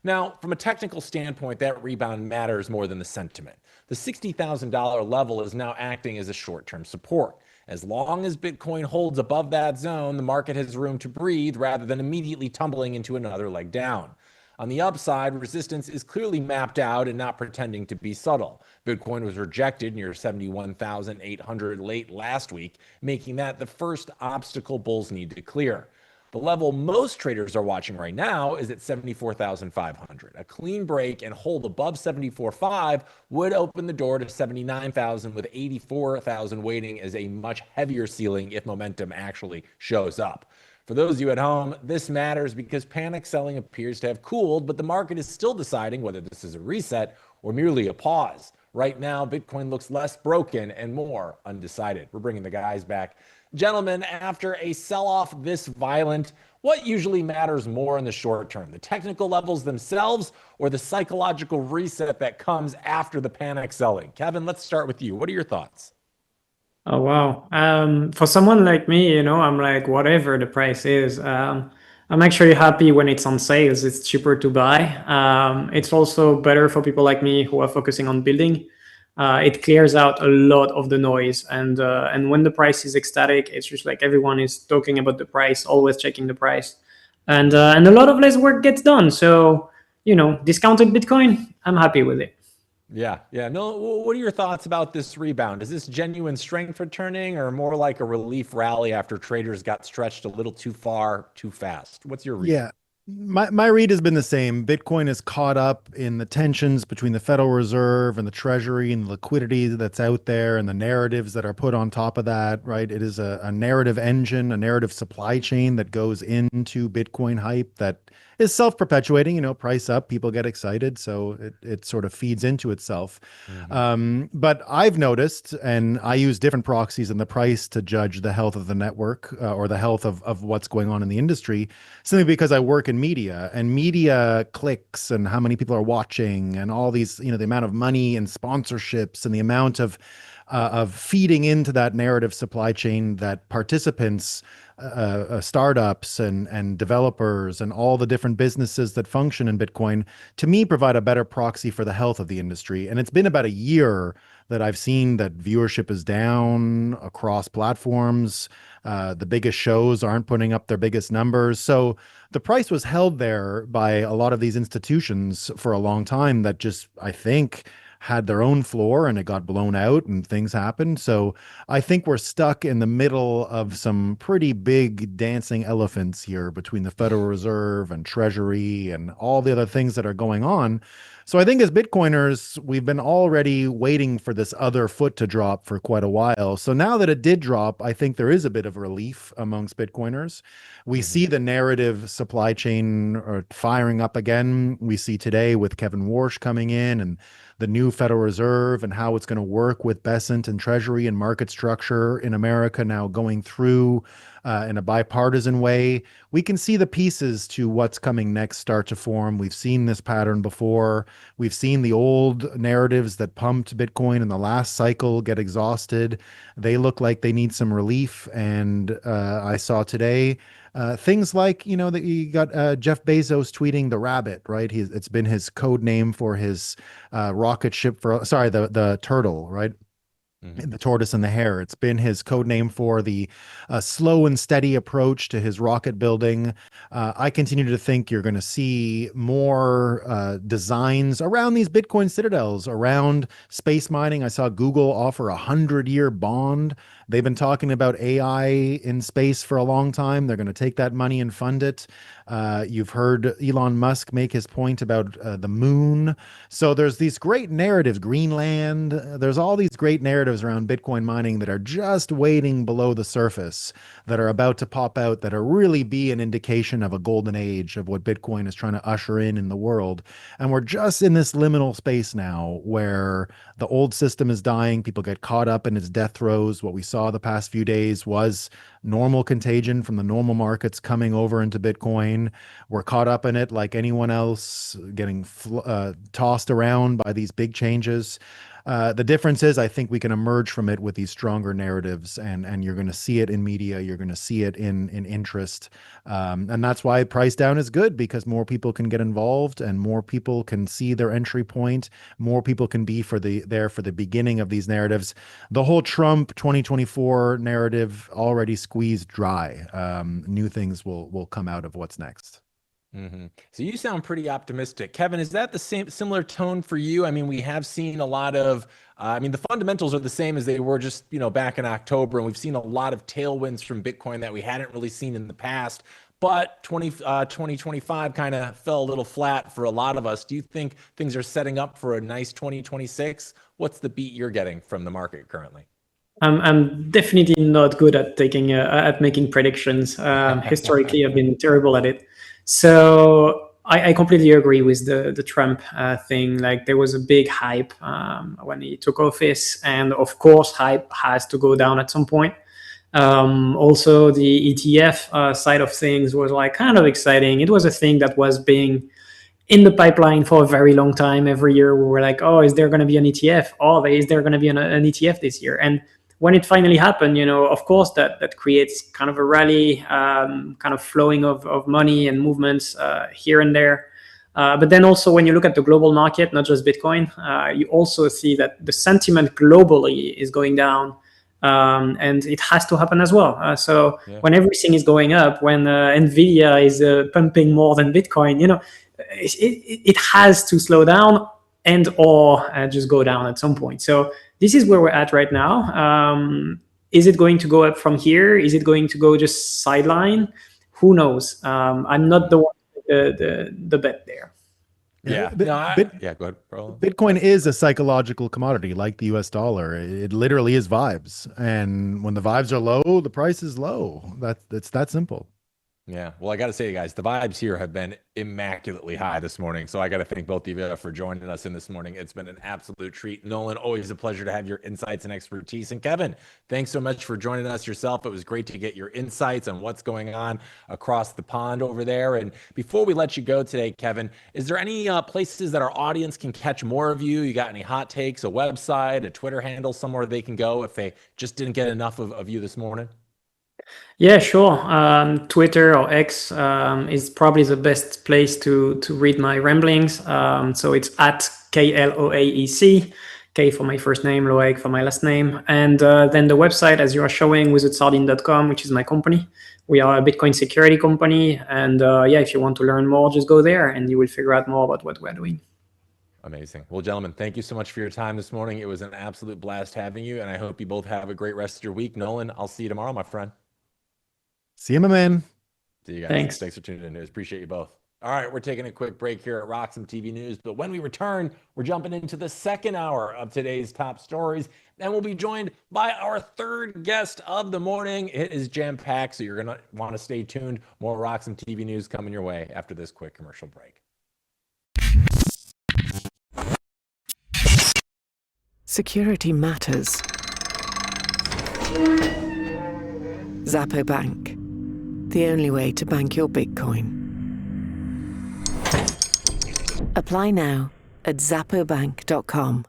Now, from a technical standpoint, that rebound matters more than the sentiment. The $60,000 level is now acting as a short-term support. As long as Bitcoin holds above that zone, the market has room to breathe rather than immediately tumbling into another leg down. On the upside, resistance is clearly mapped out and not pretending to be subtle. Bitcoin was rejected near 71,800 late last week, making that the first obstacle bulls need to clear. The level most traders are watching right now is at 74,500. A clean break and hold above 74.5 would open the door to 79,000, with 84,000 waiting as a much heavier ceiling if momentum actually shows up. For those of you at home, this matters because panic selling appears to have cooled, but the market is still deciding whether this is a reset or merely a pause. Right now, Bitcoin looks less broken and more undecided. We're bringing the guys back. Gentlemen, after a sell-off this violent, what usually matters more in the short term? The technical levels themselves or the psychological reset that comes after the panic selling? Kevin, let's start with you. What are your thoughts? Oh, wow. For someone like me, I'm like, whatever the price is, I'm actually happy when it's on sales. It's cheaper to buy. It's also better for people like me who are focusing on building. It clears out a lot of the noise. And when the price is ecstatic, it's just like everyone is talking about the price, always checking the price. And a lot of less work gets done. So, discounted Bitcoin, I'm happy with it. Yeah. No, what are your thoughts about this rebound? Is this genuine strength returning or more like a relief rally after traders got stretched a little too far, too fast? What's your read? Yeah. My read has been the same. Bitcoin is caught up in the tensions between the Federal Reserve and the Treasury and the liquidity that's out there and the narratives that are put on top of that, right? It is a narrative engine, a narrative supply chain that goes into Bitcoin hype that is self-perpetuating, price up, people get excited. So it sort of feeds into itself. But I've noticed, and I use different proxies in the price to judge the health of the network or the health of what's going on in the industry, simply because I work in media, and media clicks and how many people are watching and all these, the amount of money and sponsorships and the amount of feeding into that narrative supply chain that participants, startups and developers and all the different businesses that function in Bitcoin, to me, provide a better proxy for the health of the industry. And it's been about a year that I've seen that viewership is down across platforms. The biggest shows aren't putting up their biggest numbers. So the price was held there by a lot of these institutions for a long time that just, I think, had their own floor, and it got blown out and things happened. So I think we're stuck in the middle of some pretty big dancing elephants here between the Federal Reserve and Treasury and all the other things that are going on. So I think as Bitcoiners, we've been already waiting for this other foot to drop for quite a while. So now that it did drop, I think there is a bit of relief amongst Bitcoiners. We see the narrative supply chain firing up again. We see today with Kevin Warsh coming in and the new Federal Reserve and how it's going to work with Besant and Treasury and market structure in America now going through in a bipartisan way. We can see the pieces to what's coming next start to form. We've seen this pattern before. We've seen the old narratives that pumped Bitcoin in the last cycle get exhausted. They look like they need some relief. And I saw today things like, that you got Jeff Bezos tweeting the rabbit, right? It's been his code name for his rocket ship the turtle, right? The tortoise and the hare. It's been his code name for the slow and steady approach to his rocket building. I continue to think you're going to see more designs around these Bitcoin citadels, around space mining. I saw Google offer a 100-year bond. They've been talking about AI in space for a long time. They're going to take that money and fund it. You've heard Elon Musk make his point about the moon. So there's these great narratives, Greenland. There's all these great narratives around Bitcoin mining that are just waiting below the surface, that are about to pop out, that are really be an indication of a golden age of what Bitcoin is trying to usher in the world. And we're just in this liminal space now where the old system is dying. People get caught up in its death throes. What we saw the past few days was normal contagion from the normal markets coming over into Bitcoin. We're caught up in it like anyone else, getting tossed around by these big changes. The difference is, I think we can emerge from it with these stronger narratives, and you're going to see it in media, you're going to see it in interest, and that's why price down is good, because more people can get involved and more people can see their entry point, more people can be there for the beginning of these narratives. The whole Trump 2024 narrative already squeezed dry. New things will come out of what's next. So you sound pretty optimistic. Kevin, is that the similar tone for you? I mean, we have seen a lot of, the fundamentals are the same as they were just, back in October, and we've seen a lot of tailwinds from Bitcoin that we hadn't really seen in the past. But 2025 kind of fell a little flat for a lot of us. Do you think things are setting up for a nice 2026? What's the beat you're getting from the market currently? I'm definitely not good at making predictions. Historically, I've been terrible at it. So I completely agree with the Trump thing. Like, there was a big hype when he took office, and of course, hype has to go down at some point. Also, the ETF side of things was like kind of exciting. It was a thing that was being in the pipeline for a very long time. Every year we were like, oh, is there going to be an ETF? Oh, is there going to be an ETF this year? And when it finally happened, of course, that creates kind of a rally, kind of flowing of money and movements here and there. But then also, when you look at the global market, not just Bitcoin, you also see that the sentiment globally is going down. And it has to happen as well. When everything is going up, when Nvidia is pumping more than Bitcoin, it has to slow down or just go down at some point. So this is where we're at right now. Is it going to go up from here? Is it going to go just sideline? Who knows? I'm not the one the bet there. Yeah. Go ahead, bro. Bitcoin is a psychological commodity like the US dollar. It literally is vibes. And when the vibes are low, the price is low. It's that simple. Yeah. Well, I got to say, guys, the vibes here have been immaculately high this morning. So I got to thank both of you for joining us in this morning. It's been an absolute treat. Nolan, always a pleasure to have your insights and expertise. And Kevin, thanks so much for joining us yourself. It was great to get your insights on what's going on across the pond over there. And before we let you go today, Kevin, is there any places that our audience can catch more of you? You got any hot takes, a website, a Twitter handle, somewhere they can go if they just didn't get enough of you this morning? Yeah, sure. Twitter or X is probably the best place to read my ramblings. So it's at KLOAEC, K for my first name, Loaec for my last name. And then the website, as you are showing, wizardsardine.com, which is my company. We are a Bitcoin security company. And if you want to learn more, just go there and you will figure out more about what we're doing. Amazing. Well, gentlemen, thank you so much for your time this morning. It was an absolute blast having you. And I hope you both have a great rest of your week. Nolan, I'll see you tomorrow, my friend. See you, my man. See you guys. Thanks. Thanks for tuning in. Appreciate you both. All right, we're taking a quick break here at RoxomTV News, but when we return, we're jumping into the second hour of today's top stories, and we'll be joined by our third guest of the morning. It is jam-packed, so you're going to want to stay tuned. More RoxomTV News coming your way after this quick commercial break. Security matters. Zappo Bank, the only way to bank your Bitcoin. Apply now at zappobank.com.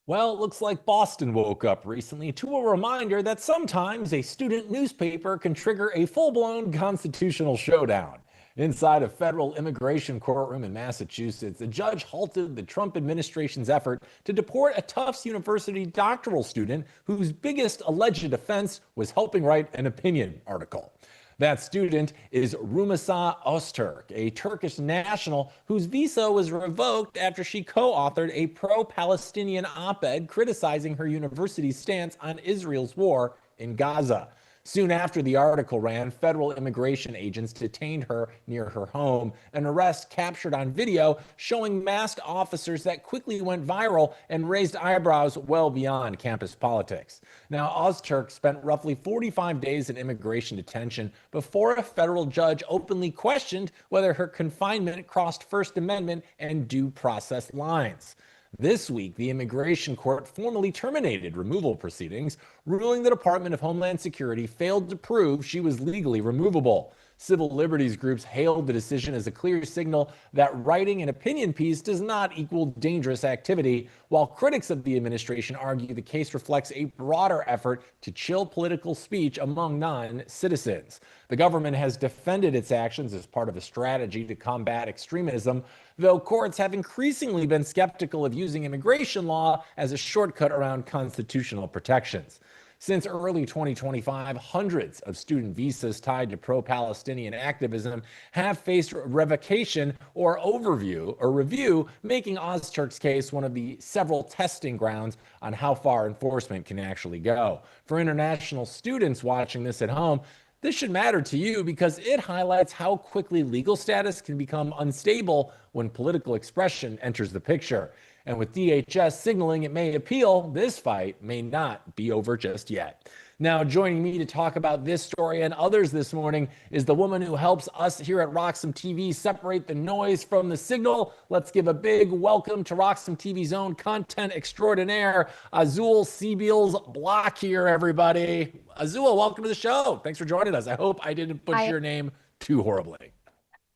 Well, it looks like Boston woke up recently to a reminder that sometimes a student newspaper can trigger a full-blown constitutional showdown. Inside a federal immigration courtroom in Massachusetts, a judge halted the Trump administration's effort to deport a Tufts University doctoral student whose biggest alleged offense was helping write an opinion article. That student is Rumasa Öztürk, a Turkish national whose visa was revoked after she co-authored a pro-Palestinian op-ed criticizing her university's stance on Israel's war in Gaza. Soon after the article ran, federal immigration agents detained her near her home, an arrest captured on video showing masked officers that quickly went viral and raised eyebrows well beyond campus politics. Now, Öztürk spent roughly 45 days in immigration detention before a federal judge openly questioned whether her confinement crossed First Amendment and due process lines. This week, the immigration court formally terminated removal proceedings, ruling the Department of Homeland Security failed to prove she was legally removable. Civil liberties groups hailed the decision as a clear signal that writing an opinion piece does not equal dangerous activity, while critics of the administration argue the case reflects a broader effort to chill political speech among non-citizens. The government has defended its actions as part of a strategy to combat extremism, though courts have increasingly been skeptical of using immigration law as a shortcut around constitutional protections. Since early 2025, hundreds of student visas tied to pro-Palestinian activism have faced revocation or review, making Öztürk's case one of the several testing grounds on how far enforcement can actually go. For international students watching this at home, this should matter to you because it highlights how quickly legal status can become unstable when political expression enters the picture. And with DHS signaling it may appeal, this fight may not be over just yet. Now, joining me to talk about this story and others this morning is the woman who helps us here at RoxomTV separate the noise from the signal. Let's give a big welcome to RoxomTV's own content extraordinaire, Azul Cibils Blaquier, everybody. Azul, welcome to the show. Thanks for joining us. I hope I didn't butcher your name too horribly.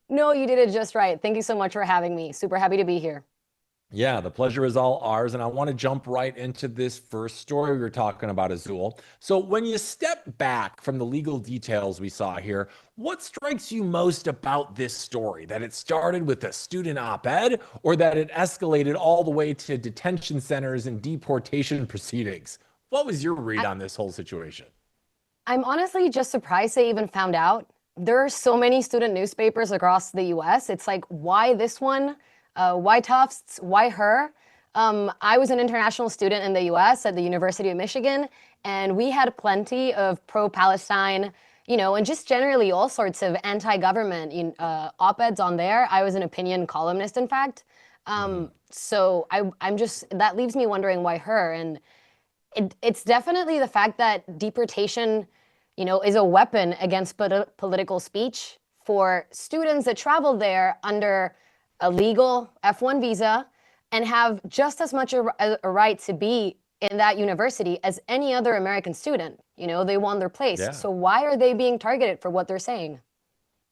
No, you did it just right. Thank you so much for having me. Super happy to be here. Yeah, the pleasure is all ours. And I want to jump right into this first story we were talking about, Azul. So when you step back from the legal details we saw here, what strikes you most about this story? That it started with a student op-ed or that it escalated all the way to detention centers and deportation proceedings? What was your read on this whole situation? I'm honestly just surprised they even found out. There are so many student newspapers across the US. It's like, why this one? Why Tufts? Why her? I was an international student in the US at the University of Michigan, and we had plenty of pro-Palestine, and just generally all sorts of anti-government op-eds on there. I was an opinion columnist, in fact. So I'm just, that leaves me wondering why her. And it's definitely the fact that deportation, is a weapon against political speech for students that travel there under a legal F1 visa and have just as much a right to be in that university as any other American student. They won their place. Yeah. So why are they being targeted for what they're saying?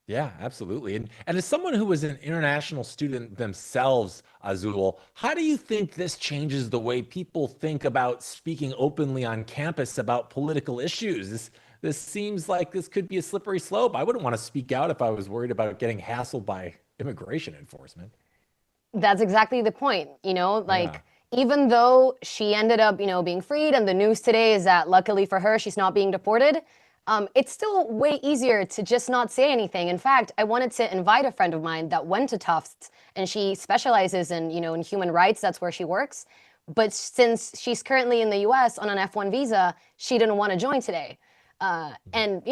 Yeah, absolutely. And as someone who was an international student themselves, Azul, how do you think this changes the way people think about speaking openly on campus about political issues? This seems like this could be a slippery slope. I wouldn't want to speak out if I was worried about getting hassled by immigration enforcement. That's exactly the point. Even though she ended up, being freed, and the news today is that luckily for her, she's not being deported, it's still way easier to just not say anything. In fact, I wanted to invite a friend of mine that went to Tufts, and she specializes in, in human rights. That's where she works. But since she's currently in the US on an F1 visa, she didn't want to join today. And,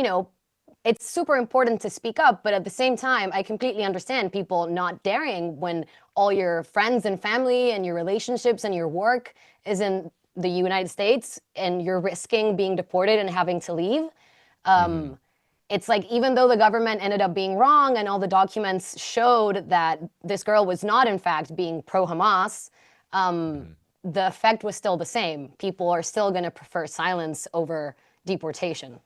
it's super important to speak up, but at the same time, I completely understand people not daring when all your friends and family and your relationships and your work is in the United States and you're risking being deported and having to leave. It's like, even though the government ended up being wrong and all the documents showed that this girl was not, in fact, being pro-Hamas, the effect was still the same. People are still going to prefer silence over deportation.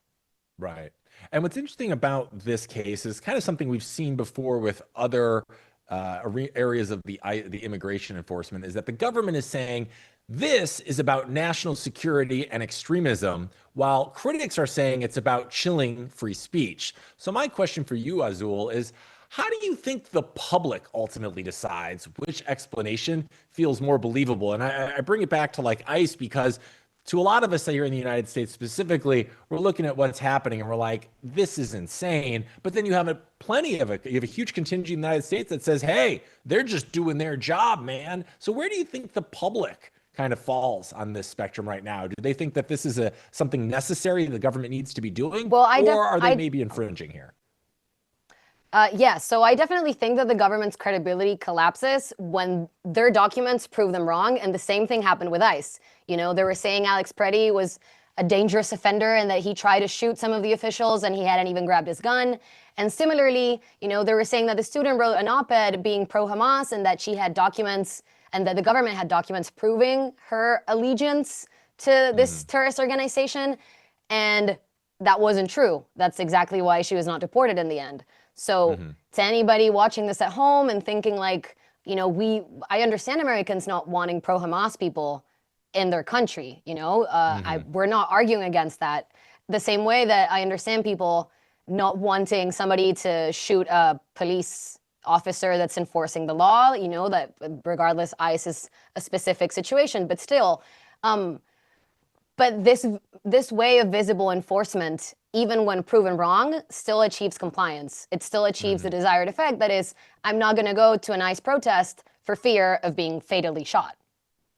Right. And what's interesting about this case is kind of something we've seen before with other areas of the immigration enforcement, is that the government is saying this is about national security and extremism, while critics are saying it's about chilling free speech. So my question for you, Azul, is How do you think the public ultimately decides which explanation feels more believable? And I bring it back to like ICE because to a lot of us here in the United States specifically, we're looking at what's happening and we're like, this is insane. But then you have you have a huge contingent in the United States that says, hey, they're just doing their job, man. So where do you think the public kind of falls on this spectrum right now? Do they think that this is something necessary the government needs to be doing? Or are they maybe infringing here? Yeah, so I definitely think that the government's credibility collapses when their documents prove them wrong. And the same thing happened with ICE. You know, they were saying Alex Preddy was a dangerous offender and that he tried to shoot some of the officials and he hadn't even grabbed his gun. And similarly, you know, they were saying that the student wrote an op-ed being pro-Hamas and that she had documents and that the government had documents proving her allegiance to this terrorist organization. And that wasn't true. That's exactly why she was not deported in the end. So to anybody watching this at home and thinking like, you know, I understand Americans not wanting pro-Hamas people in their country, you know, we're not arguing against that. The same way that I understand people not wanting somebody to shoot a police officer that's enforcing the law, you know, that regardless, ICE is a specific situation, but still, but this way of visible enforcement, even when proven wrong, still achieves compliance. It still achieves the desired effect. That is, I'm not going to go to an ICE protest for fear of being fatally shot.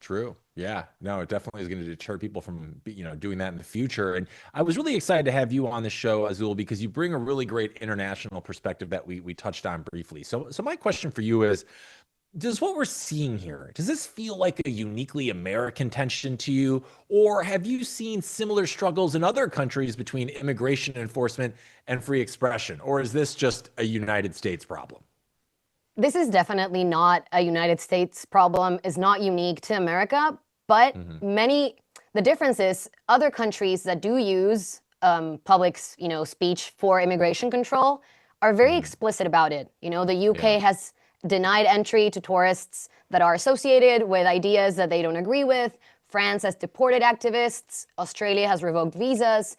True. Yeah. No, it definitely is going to deter people from, you know, doing that in the future. And I was really excited to have you on the show, Azul, because you bring a really great international perspective that we touched on briefly. So my question for you is, does what we're seeing here, does this feel like a uniquely American tension to you? Or have you seen similar struggles in other countries between immigration enforcement and free expression? Or is this just a United States problem? This is definitely not a United States problem, is not unique to America, but the difference is other countries that do use public, you know, speech for immigration control are very explicit about it. You know, the UK has denied entry to tourists that are associated with ideas that they don't agree with. France has deported activists. Australia has revoked visas.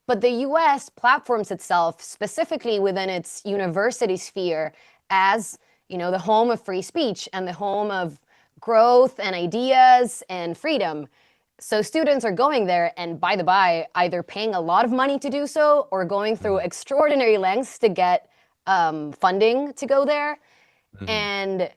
But the US platforms itself specifically within its university sphere as, you know, the home of free speech and the home of growth and ideas and freedom. So students are going there and, by the by, either paying a lot of money to do so or going through extraordinary lengths to get funding to go there. And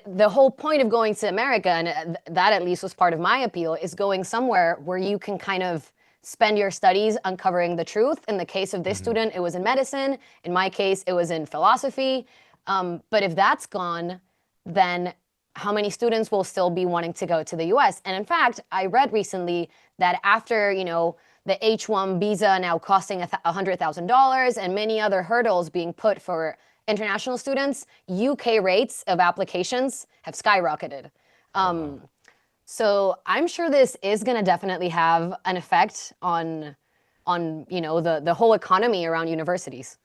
the whole point of going to America, and that at least was part of my appeal, is going somewhere where you can kind of spend your studies uncovering the truth. In the case of this student, it was in medicine. In my case, it was in philosophy. But if that's gone, then how many students will still be wanting to go to the US? And in fact, I read recently that after, you know, the H-1 visa now costing $100,000 and many other hurdles being put for international students, UK rates of applications have skyrocketed. So I'm sure this is going to definitely have an effect on you know, the whole economy around universities.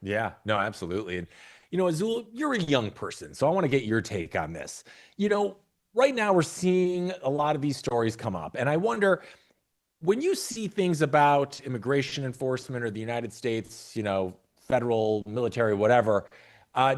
Yeah, no, absolutely. And, you know, Azul, you're a young person, so I want to get your take on this. You know, right now we're seeing a lot of these stories come up, and I wonder, when you see things about immigration enforcement or the United States, you know, federal, military, whatever,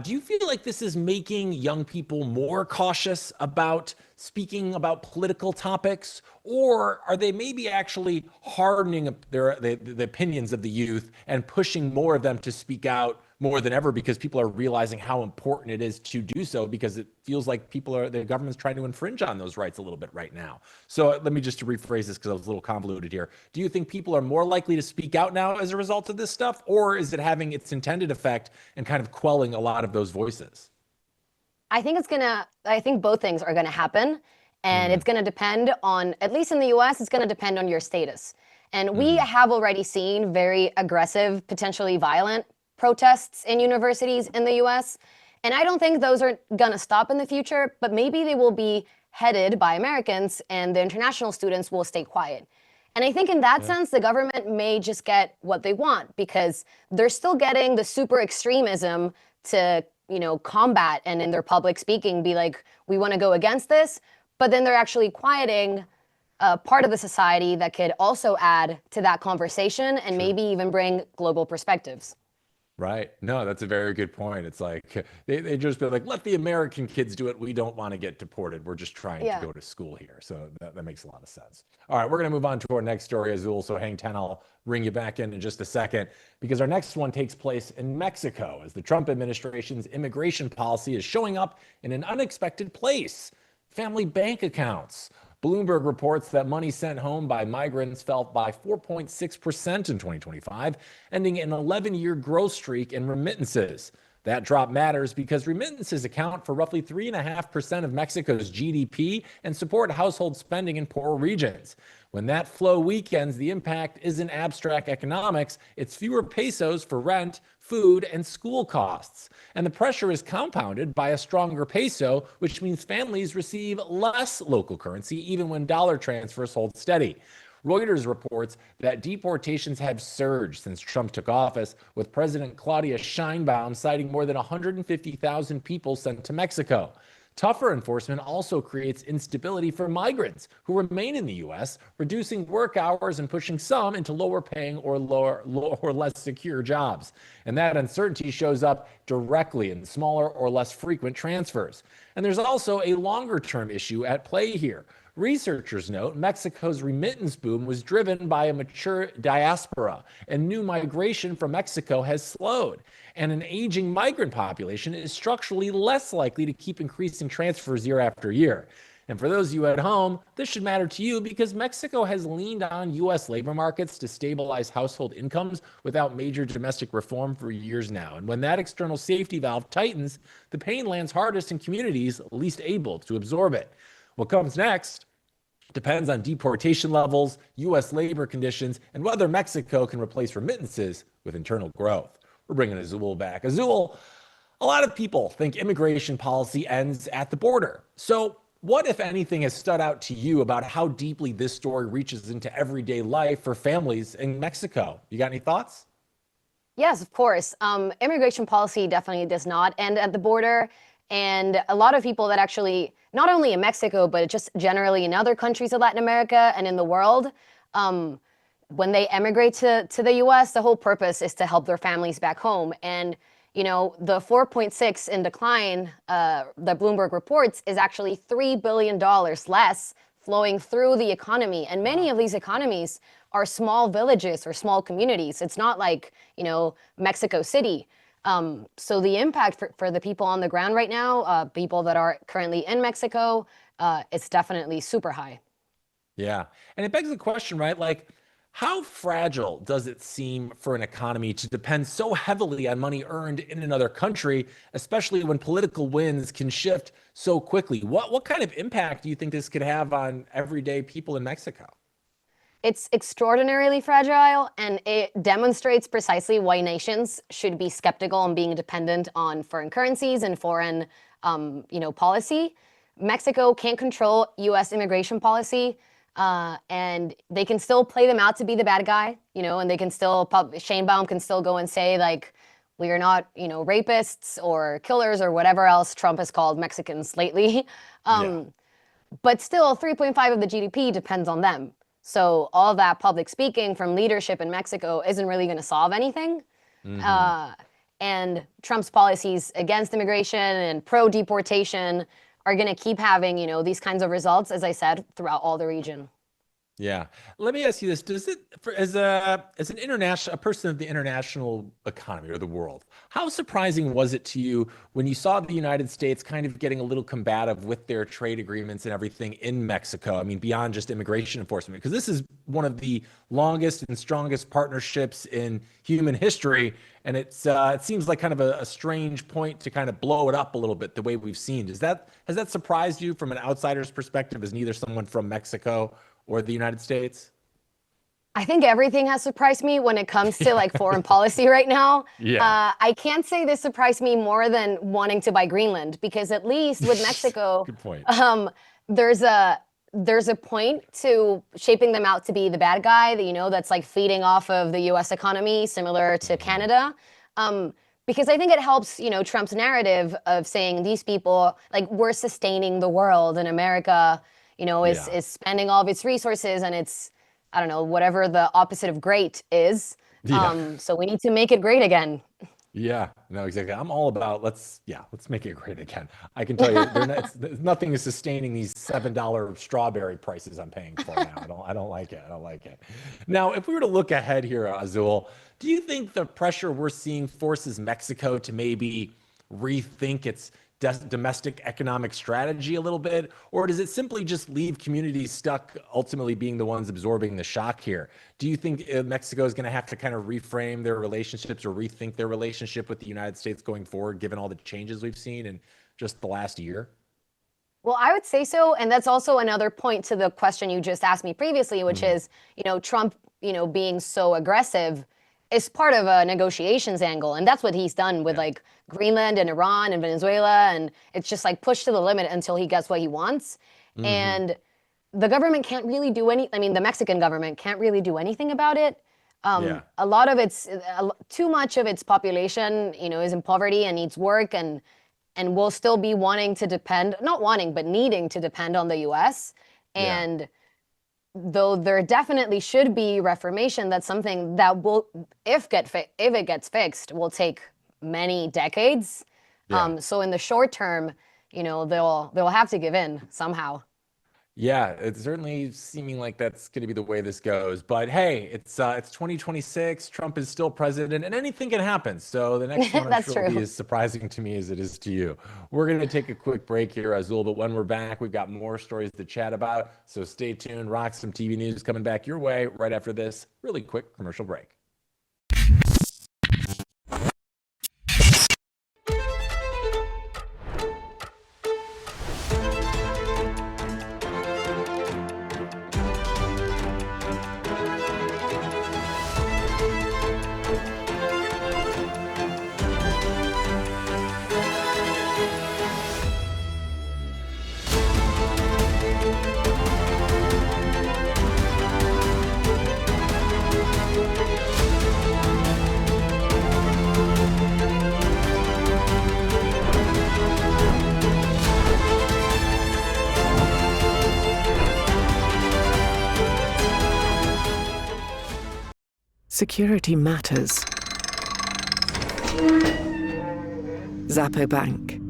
do you feel like this is making young people more cautious about speaking about political topics, or are they maybe actually hardening the opinions of the youth and pushing more of them to speak out more than ever because people are realizing how important it is to do so, because it feels like the government's trying to infringe on those rights a little bit right now? So let me just to rephrase this because I was a little convoluted here. Do you think people are more likely to speak out now as a result of this stuff, or is it having its intended effect and kind of quelling a lot of those voices? I think both things are gonna happen, and it's gonna depend on, at least in the US, it's gonna depend on your status. And we have already seen very aggressive, potentially violent protests in universities in the US. And I don't think those are gonna stop in the future, but maybe they will be headed by Americans and the international students will stay quiet. And I think in that sense, the government may just get what they want because they're still getting the super extremism to, you know, combat and in their public speaking be like, we wanna go against this, but then they're actually quieting part of the society that could also add to that conversation and maybe even bring global perspectives. Right. No, that's a very good point. It's like they just be like, let the American kids do it. We don't want to get deported. We're just trying to Yeah. go to school here. So that makes a lot of sense. All right, we're going to move on to our next story, Azul. So hang 10, I'll bring you back in just a second because our next one takes place in Mexico as the Trump administration's immigration policy is showing up in an unexpected place: family bank accounts. Bloomberg reports that money sent home by migrants fell by 4.6% in 2025, ending an 11-year growth streak in remittances. That drop matters because remittances account for roughly 3.5% of Mexico's GDP and support household spending in poor regions. When that flow weakens, the impact isn't abstract economics, it's fewer pesos for rent, food, and school costs. And the pressure is compounded by a stronger peso, which means families receive less local currency even when dollar transfers hold steady. Reuters reports that deportations have surged since Trump took office, with President Claudia Sheinbaum citing more than 150,000 people sent to Mexico. Tougher enforcement also creates instability for migrants who remain in the U.S., reducing work hours and pushing some into lower paying or less secure jobs. And that uncertainty shows up directly in smaller or less frequent transfers. And there's also a longer term issue at play here. Researchers note Mexico's remittance boom was driven by a mature diaspora, and new migration from Mexico has slowed. And an aging migrant population is structurally less likely to keep increasing transfers year after year. And for those of you at home, this should matter to you because Mexico has leaned on U.S. labor markets to stabilize household incomes without major domestic reform for years now. And when that external safety valve tightens, the pain lands hardest in communities least able to absorb it. What comes next depends on deportation levels, U.S. labor conditions, and whether Mexico can replace remittances with internal growth. We're bringing Azul back. Azul, a lot of people think immigration policy ends at the border. So what, if anything, has stood out to you about how deeply this story reaches into everyday life for families in Mexico? You got any thoughts? Yes, of course. Immigration policy definitely does not end at the border. And a lot of people that actually, not only in Mexico, but just generally in other countries of Latin America and in the world, when they emigrate to the US, the whole purpose is to help their families back home. And, you know, the 4.6 in decline that Bloomberg reports is actually $3 billion less flowing through the economy. And many of these economies are small villages or small communities. It's not like, you know, Mexico City. So the impact for the people on the ground right now, people that are currently in Mexico, it's definitely super high. Yeah. And it begs the question, right? Like, how fragile does it seem for an economy to depend so heavily on money earned in another country, especially when political winds can shift so quickly? What kind of impact do you think this could have on everyday people in Mexico? It's extraordinarily fragile, and it demonstrates precisely why nations should be skeptical on being dependent on foreign currencies and foreign, policy. Mexico can't control U.S. immigration policy, and they can still play them out to be the bad guy, and they can still, Sheinbaum can still go and say, like, we are not, rapists or killers or whatever else Trump has called Mexicans lately. But still, 3.5 of the GDP depends on them. So all that public speaking from leadership in Mexico isn't really going to solve anything. And Trump's policies against immigration and pro-deportation are going to keep having, these kinds of results, as I said, throughout all the region. Yeah. Let me ask you this. Does it, as a person of the international economy or the world, how surprising was it to you when you saw the United States kind of getting a little combative with their trade agreements and everything in Mexico? I mean, beyond just immigration enforcement, because this is one of the longest and strongest partnerships in human history. And it seems like kind of a strange point to kind of blow it up a little bit the way we've seen. Has that surprised you from an outsider's perspective as neither someone from Mexico or the United States? I think everything has surprised me when it comes to like foreign policy right now. I can't say this surprised me more than wanting to buy Greenland, because at least with Mexico, Good point. There's a point to shaping them out to be the bad guy that, that's like feeding off of the US economy, similar to Canada. Because I think it helps, Trump's narrative of saying these people, like, we're sustaining the world, and America, is spending all of its resources, and it's, whatever the opposite of great is. So we need to make it great again. Yeah, no, exactly. I'm all about let's make it great again. I can tell you, nothing is sustaining these $7 strawberry prices I'm paying for now. I don't like it. I don't like it. Now, if we were to look ahead here, Azul, do you think the pressure we're seeing forces Mexico to maybe rethink its domestic economic strategy a little bit, or does it simply just leave communities stuck, ultimately being the ones absorbing the shock here? Do you think Mexico is going to have to kind of reframe their relationships or rethink their relationship with the United States going forward, given all the changes we've seen in just the last year? Well, I would say so. And that's also another point to the question you just asked me previously, which is, Trump, being so aggressive is part of a negotiations angle. And that's what he's done with like Greenland and Iran and Venezuela. And it's just like pushed to the limit until he gets what he wants. And the government can't really do the Mexican government can't really do anything about it. A lot of too much of its population, is in poverty and needs work and will still be wanting to depend, not wanting, but needing to depend on the US. And though there definitely should be reformation, that's something that will, if it gets fixed, will take many decades. So in the short term, they'll have to give in somehow. Yeah, it's certainly seeming like that's going to be the way this goes. But hey, it's 2026. Trump is still president, and anything can happen. So the next one I'm sure will be as surprising to me as it is to you. We're going to take a quick break here, Azul. But when we're back, we've got more stories to chat about. So stay tuned. Roxom TV News coming back your way right after this really quick commercial break. Security matters. Zappo Bank,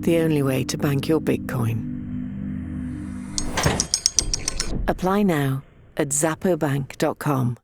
the only way to bank your Bitcoin. Apply now at zappobank.com.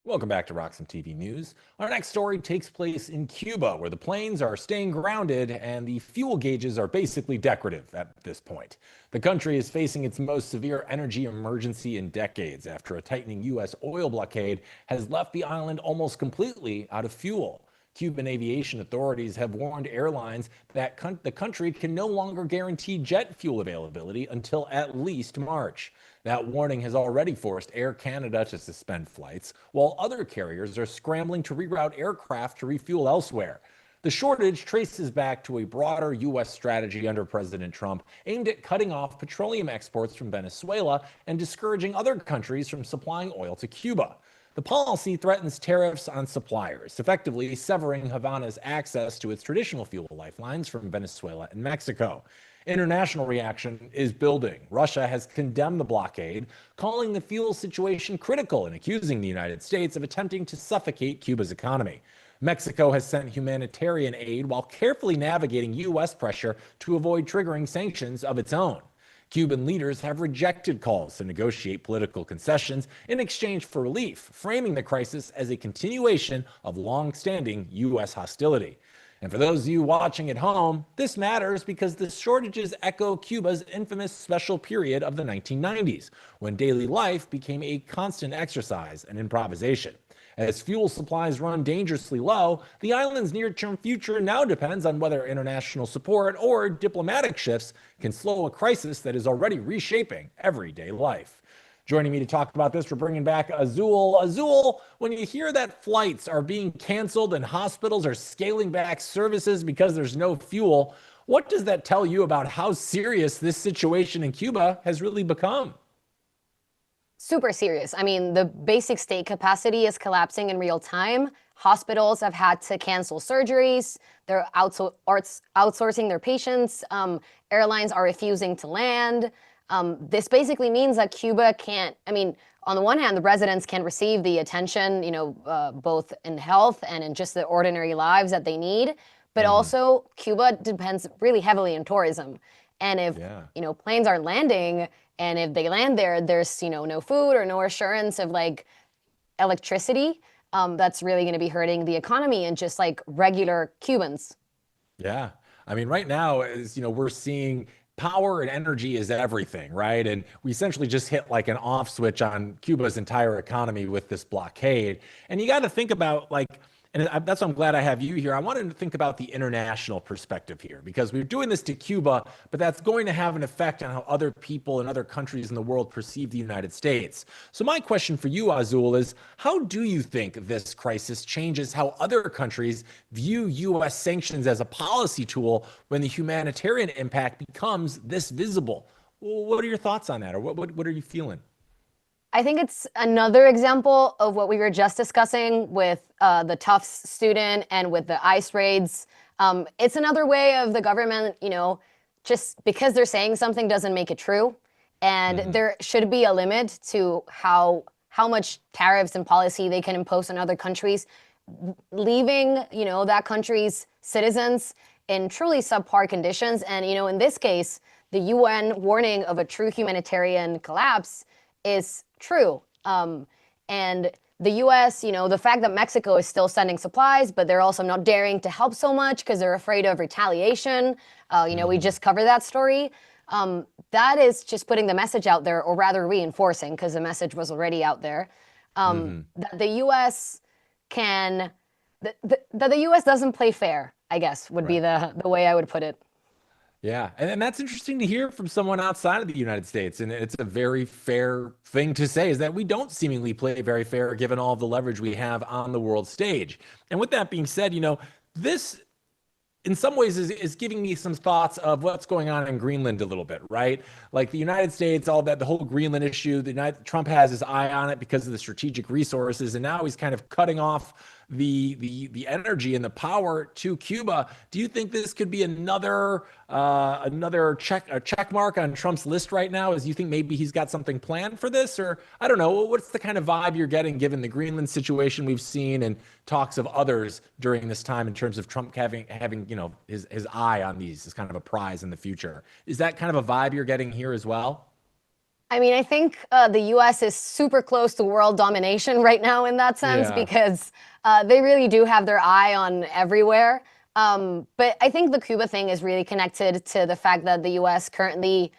Welcome back to Roxom TV News. Our next story takes place in Cuba, where the planes are staying grounded and the fuel gauges are basically decorative at this point. The country is facing its most severe energy emergency in decades after a tightening U.S. oil blockade has left the island almost completely out of fuel. Cuban aviation authorities have warned airlines that the country can no longer guarantee jet fuel availability until at least March. That warning has already forced Air Canada to suspend flights, while other carriers are scrambling to reroute aircraft to refuel elsewhere. The shortage traces back to a broader U.S. strategy under President Trump aimed at cutting off petroleum exports from Venezuela and discouraging other countries from supplying oil to Cuba. The policy threatens tariffs on suppliers, effectively severing Havana's access to its traditional fuel lifelines from Venezuela and Mexico. International reaction is building. Russia has condemned the blockade, calling the fuel situation critical and accusing the United States of attempting to suffocate Cuba's economy. Mexico has sent humanitarian aid while carefully navigating U.S. pressure to avoid triggering sanctions of its own. Cuban leaders have rejected calls to negotiate political concessions in exchange for relief, framing the crisis as a continuation of long-standing U.S. hostility. And for those of you watching at home, this matters because the shortages echo Cuba's infamous special period of the 1990s, when daily life became a constant exercise and improvisation. As fuel supplies run dangerously low, the island's near-term future now depends on whether international support or diplomatic shifts can slow a crisis that is already reshaping everyday life. Joining me to talk about this, we're bringing back Azul. Azul, when you hear that flights are being canceled and hospitals are scaling back services because there's no fuel, what does that tell you about how serious this situation in Cuba has really become? Super serious. I mean, the basic state capacity is collapsing in real time. Hospitals have had to cancel surgeries. They're outsourcing their patients. Airlines are refusing to land. This basically means that Cuba can't, I mean, on the one hand, the residents can receive the attention, both in health and in just the ordinary lives that they need. But also, Cuba depends really heavily on tourism. And if, planes aren't landing, and if they land there, there's, no food or no assurance of like electricity, that's really going to be hurting the economy and just like regular Cubans. Yeah. I mean, right now, as we're seeing power and energy is everything, right? And we essentially just hit like an off switch on Cuba's entire economy with this blockade. And you got to think about and that's why I'm glad I have you here. I wanted to think about the international perspective here, because we're doing this to Cuba, but that's going to have an effect on how other people in other countries in the world perceive the United States. So my question for you, Azul, is how do you think this crisis changes how other countries view U.S. sanctions as a policy tool when the humanitarian impact becomes this visible? Well, what are your thoughts on that, or what are you feeling? I think it's another example of what we were just discussing with the Tufts student and with the ICE raids. It's another way of the government, just because they're saying something doesn't make it true. And there should be a limit to how much tariffs and policy they can impose on other countries, leaving, that country's citizens in truly subpar conditions. And, in this case, the UN warning of a true humanitarian collapse is true. And the US, the fact that Mexico is still sending supplies, but they're also not daring to help so much because they're afraid of retaliation. We just covered that story. That is just putting the message out there, or rather reinforcing, because the message was already out there, that the US that the US doesn't play fair, I guess, would be the way I would put it. Yeah, and that's interesting to hear from someone outside of the United States. And it's a very fair thing to say, is that we don't seemingly play very fair given all of the leverage we have on the world stage. And with that being said, this in some ways is giving me some thoughts of what's going on in Greenland a little bit, right? Like the United States, all that, the whole Greenland issue, Trump has his eye on it because of the strategic resources, and now he's kind of cutting off the energy and the power to Cuba. Do you think this could be another check mark on Trump's list right now? As you think maybe he's got something planned for this, or I don't know, what's the kind of vibe you're getting given the Greenland situation we've seen and talks of others during this time in terms of Trump having his eye on these as kind of a prize in the future? Is that kind of a vibe you're getting here as well? I mean, I think the U.S. is super close to world domination right now in that sense, because they really do have their eye on everywhere. But I think the Cuba thing is really connected to the fact that the U.S. currently,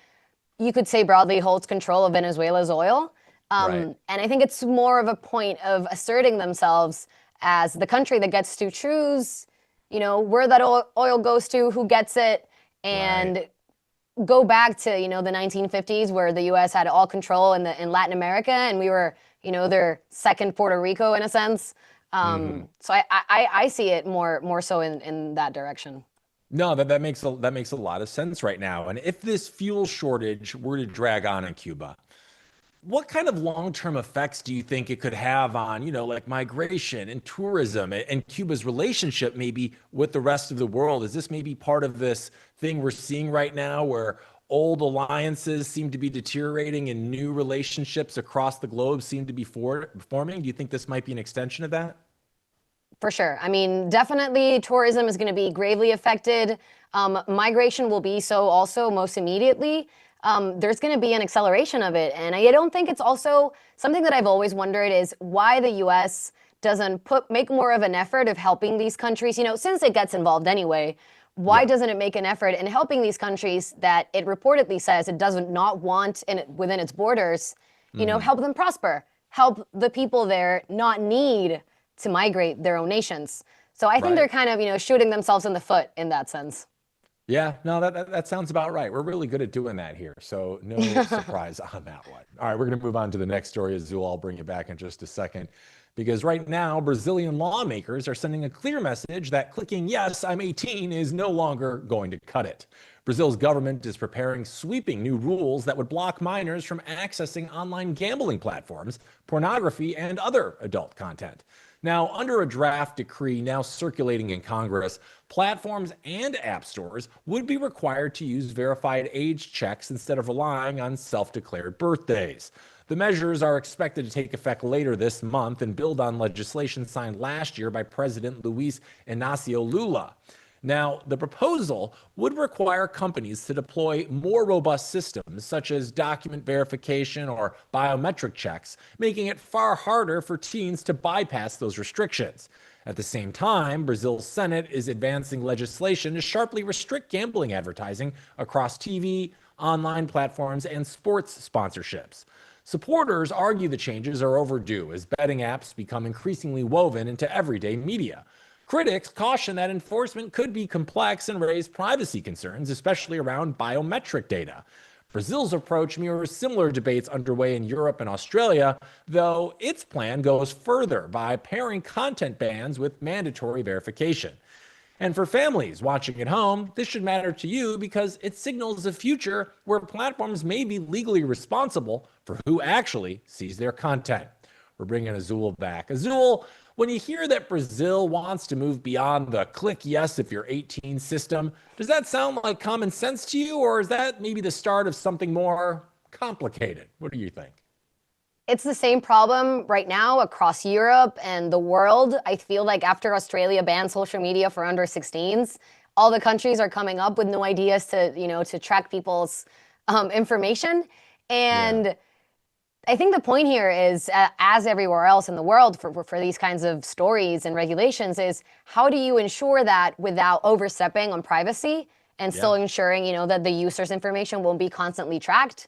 you could say broadly, holds control of Venezuela's oil. And I think it's more of a point of asserting themselves as the country that gets to choose, where that oil goes to, who gets it, and go back to, the 1950s, where the U.S. had all control in Latin America, and we were, their second Puerto Rico in a sense. So I see it more so in that direction. No, that makes a lot of sense right now. And if this fuel shortage were to drag on in Cuba, what kind of long-term effects do you think it could have on, like migration and tourism and Cuba's relationship maybe with the rest of the world? Is this maybe part of this thing we're seeing right now where old alliances seem to be deteriorating and new relationships across the globe seem to be forming? Do you think this might be an extension of that? For sure. I mean, definitely tourism is going to be gravely affected. Migration will be so also most immediately. There's going to be an acceleration of it. And I don't think it's also something that I've always wondered is why the U.S. doesn't make more of an effort of helping these countries, since it gets involved anyway. Why doesn't it make an effort in helping these countries that it reportedly says it doesn't not want within its borders, help them prosper, help the people there not need to migrate their own nations. So I think they're kind of, shooting themselves in the foot in that sense. Yeah, no, that sounds about right. We're really good at doing that here. So no surprise on that one. All right, we're going to move on to the next story. Azul, I'll bring you back in just a second. Because right now, Brazilian lawmakers are sending a clear message that clicking yes, I'm 18 is no longer going to cut it. Brazil's government is preparing sweeping new rules that would block minors from accessing online gambling platforms, pornography, and other adult content. Now, under a draft decree now circulating in Congress, platforms and app stores would be required to use verified age checks instead of relying on self-declared birthdays. The measures are expected to take effect later this month and build on legislation signed last year by President Luis Inacio Lula. Now, the proposal would require companies to deploy more robust systems, such as document verification or biometric checks, making it far harder for teens to bypass those restrictions. At the same time, Brazil's Senate is advancing legislation to sharply restrict gambling advertising across TV, online platforms, and sports sponsorships. Supporters argue the changes are overdue as betting apps become increasingly woven into everyday media. Critics caution that enforcement could be complex and raise privacy concerns, especially around biometric data. Brazil's approach mirrors similar debates underway in Europe and Australia, though its plan goes further by pairing content bans with mandatory verification. And for families watching at home, this should matter to you because it signals a future where platforms may be legally responsible for who actually sees their content. We're bringing Azul back. Azul, when you hear that Brazil wants to move beyond the click yes if you're 18 system, does that sound like common sense to you, or is that maybe the start of something more complicated? What do you think? It's the same problem right now across Europe and the world. I feel like after Australia banned social media for under 16s, all the countries are coming up with new ideas to track people's information. And I think the point here is, as everywhere else in the world for these kinds of stories and regulations, is how do you ensure that without overstepping on privacy and still ensuring, that the user's information won't be constantly tracked?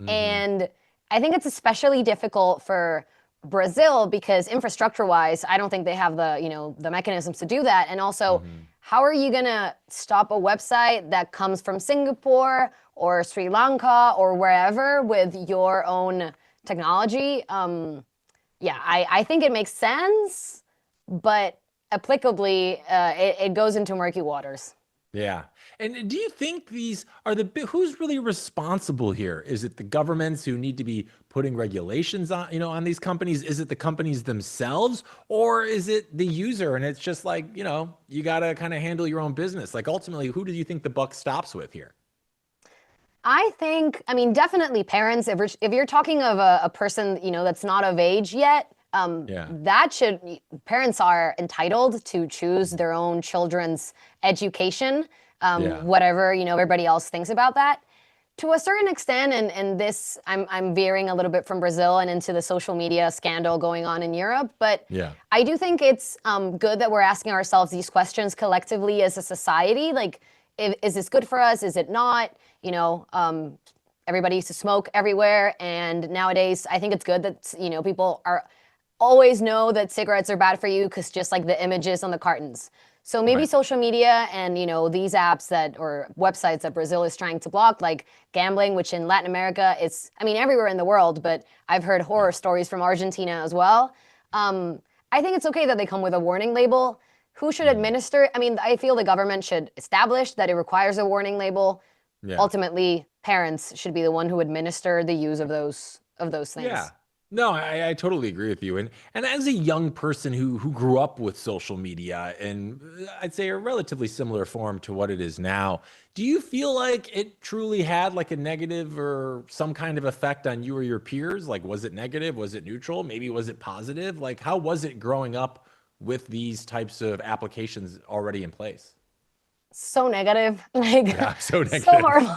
And I think it's especially difficult for Brazil because infrastructure-wise, I don't think they have the mechanisms to do that. And also, how are you gonna stop a website that comes from Singapore or Sri Lanka or wherever with your own technology? I think it makes sense, but applicably, it goes into murky waters. Yeah. And do you think these are who's really responsible here? Is it the governments who need to be putting regulations on, on these companies? Is it the companies themselves, or is it the user? And it's just like, you got to kind of handle your own business. Like ultimately, who do you think the buck stops with here? I think, definitely parents. If you're talking of a person, that's not of age yet, parents are entitled to choose their own children's education, whatever, everybody else thinks about that. To a certain extent, and this, I'm veering a little bit from Brazil and into the social media scandal going on in Europe, but I do think it's good that we're asking ourselves these questions collectively as a society. Like, is this good for us? Is it not? Everybody used to smoke everywhere, and nowadays I think it's good that people always know that cigarettes are bad for you because just like the images on the cartons. So maybe social media and these apps or websites that Brazil is trying to block, like gambling, which in Latin America it's everywhere in the world, but I've heard horror stories from Argentina as well. I think it's okay that they come with a warning label. Who should administer it? I feel the government should establish that it requires a warning label. Ultimately, parents should be the one who administer the use of those things. Yeah. No, I totally agree with you. And as a young person who grew up with social media and I'd say a relatively similar form to what it is now, do you feel like it truly had like a negative or some kind of effect on you or your peers? Like, was it negative? Was it neutral? Maybe was it positive? Like, how was it growing up with these types of applications already in place? So negative, so negative. So horrible.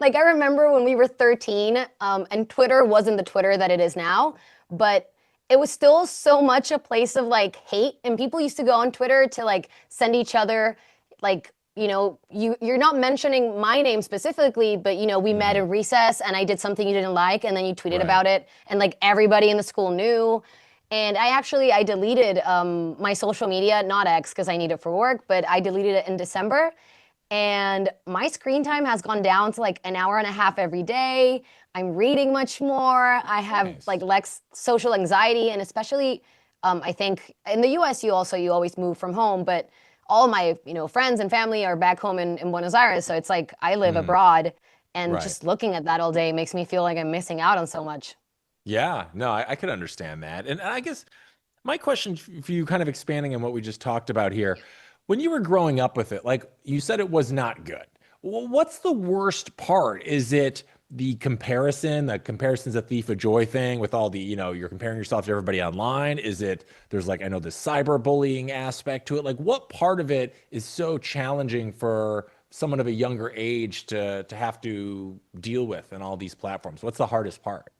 Like I remember when we were 13, and Twitter wasn't the Twitter that it is now, but it was still so much a place of like hate, and people used to go on Twitter to like send each other like, you're not mentioning my name specifically, but we met in recess and I did something you didn't like, and then you tweeted about it, and like everybody in the school knew. And I deleted my social media, not X because I need it for work, but I deleted it in December. And my screen time has gone down to like an hour and a half every day. I'm reading much more. I have like less social anxiety, and especially I think in the US you always move from home, but all of my friends and family are back home in Buenos Aires. So it's like I live abroad, and just looking at that all day makes me feel like I'm missing out on so much. Yeah, no, I could understand that. And I guess My question for you, kind of expanding on what we just talked about here, when you were growing up with it, like you said, it was not good. Well, what's the worst part? Is it the comparison's a thief of joy thing with all the, you're comparing yourself to everybody online? Is it, there's like, I know the cyberbullying aspect to it. Like what part of it is so challenging for someone of a younger age to have to deal with in all these platforms? What's the hardest part?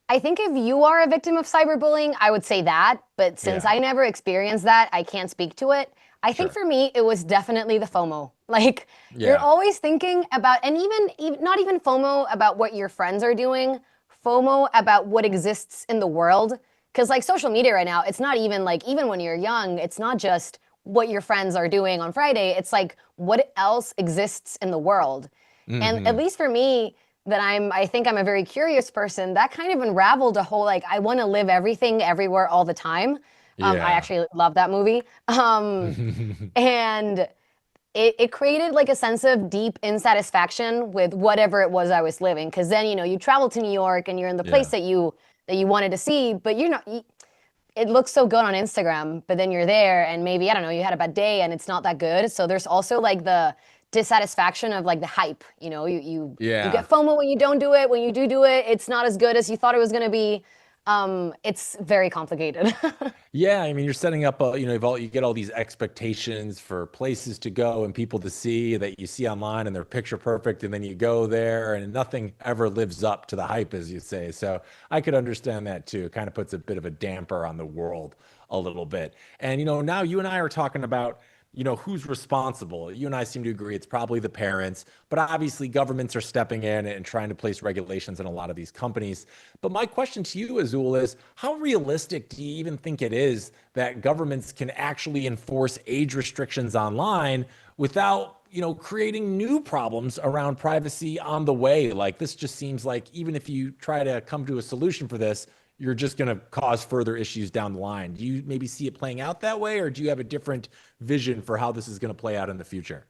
I think if you are a victim of cyberbullying, I would say that. But since I never experienced that, I can't speak to it. I think for me, it was definitely the FOMO. Like you're always thinking about, and even not even FOMO about what your friends are doing, FOMO about what exists in the world. Because like social media right now, it's not even like, even when you're young, it's not just what your friends are doing on Friday. It's like what else exists in the world. And at least for me, I think I'm a very curious person, that kind of unraveled a whole, like, I want to live everything everywhere all the time. I actually love that movie. And it created like a sense of deep insatisfaction with whatever it was I was living. Cause then, you travel to New York and you're in the place that you wanted to see, but you're not, it looks so good on Instagram, but then you're there and maybe, I don't know, you had a bad day and it's not that good. So there's also like the dissatisfaction of like the hype, you get FOMO when you don't do it. When you do it, it's not as good as you thought it was going to be. It's very complicated. Yeah, I mean, you're setting up you get all these expectations for places to go and people to see that you see online and they're picture perfect, and then you go there and nothing ever lives up to the hype, as you say. So I could understand that too. It kind of puts a bit of a damper on the world a little bit. And now you and I are talking about who's responsible. You and I seem to agree it's probably the parents, but obviously governments are stepping in and trying to place regulations on a lot of these companies. But my question to you, Azul, is how realistic do you even think it is that governments can actually enforce age restrictions online without, creating new problems around privacy on the way? Like this just seems like even if you try to come to a solution for this, you're just going to cause further issues down the line. Do you maybe see it playing out that way, or do you have a different vision for how this is going to play out in the future?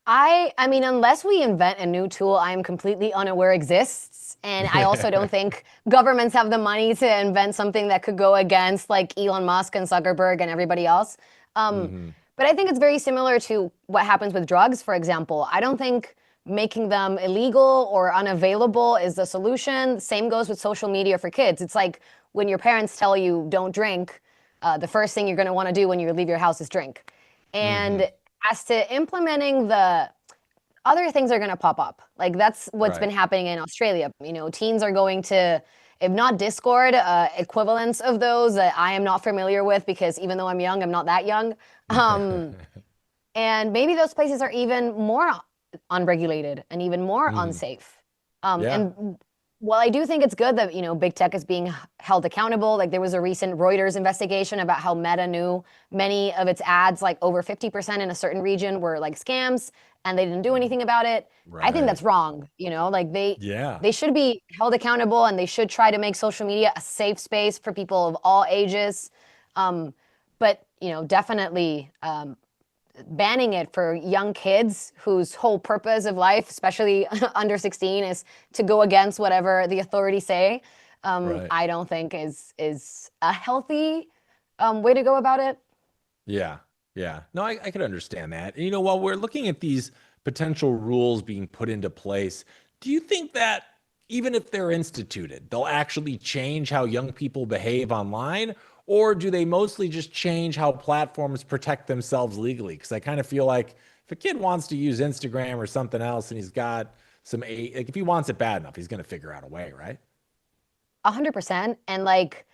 I mean, unless we invent a new tool I am completely unaware exists, and I also don't think governments have the money to invent something that could go against like Elon Musk and Zuckerberg and everybody else. But I think it's very similar to what happens with drugs, for example. I don't think making them illegal or unavailable is the solution. Same goes with social media for kids. It's like when your parents tell you don't drink, the first thing you're going to want to do when you leave your house is drink. And as to implementing, the other things are going to pop up. Like that's what's been happening in Australia. Teens are going to, if not Discord, equivalents of those that I am not familiar with, because even though I'm young, I'm not that young. And maybe those places are even more unregulated and even more unsafe. And while I do think it's good that, big tech is being held accountable, like there was a recent Reuters investigation about how Meta knew many of its ads, like over 50% in a certain region, were like scams, and they didn't do anything about it. I think that's wrong. Like they should be held accountable, and they should try to make social media a safe space for people of all ages. But, definitely banning it for young kids whose whole purpose of life, especially under 16, is to go against whatever the authorities say, I don't think is a healthy way to go about it. Yeah. No, I could understand that. And, while we're looking at these potential rules being put into place, do you think that even if they're instituted, they'll actually change how young people behave online? Or do they mostly just change how platforms protect themselves legally? Because I kind of feel like if a kid wants to use Instagram or something else and he's got like if he wants it bad enough, he's going to figure out a way, right? 100%. And like,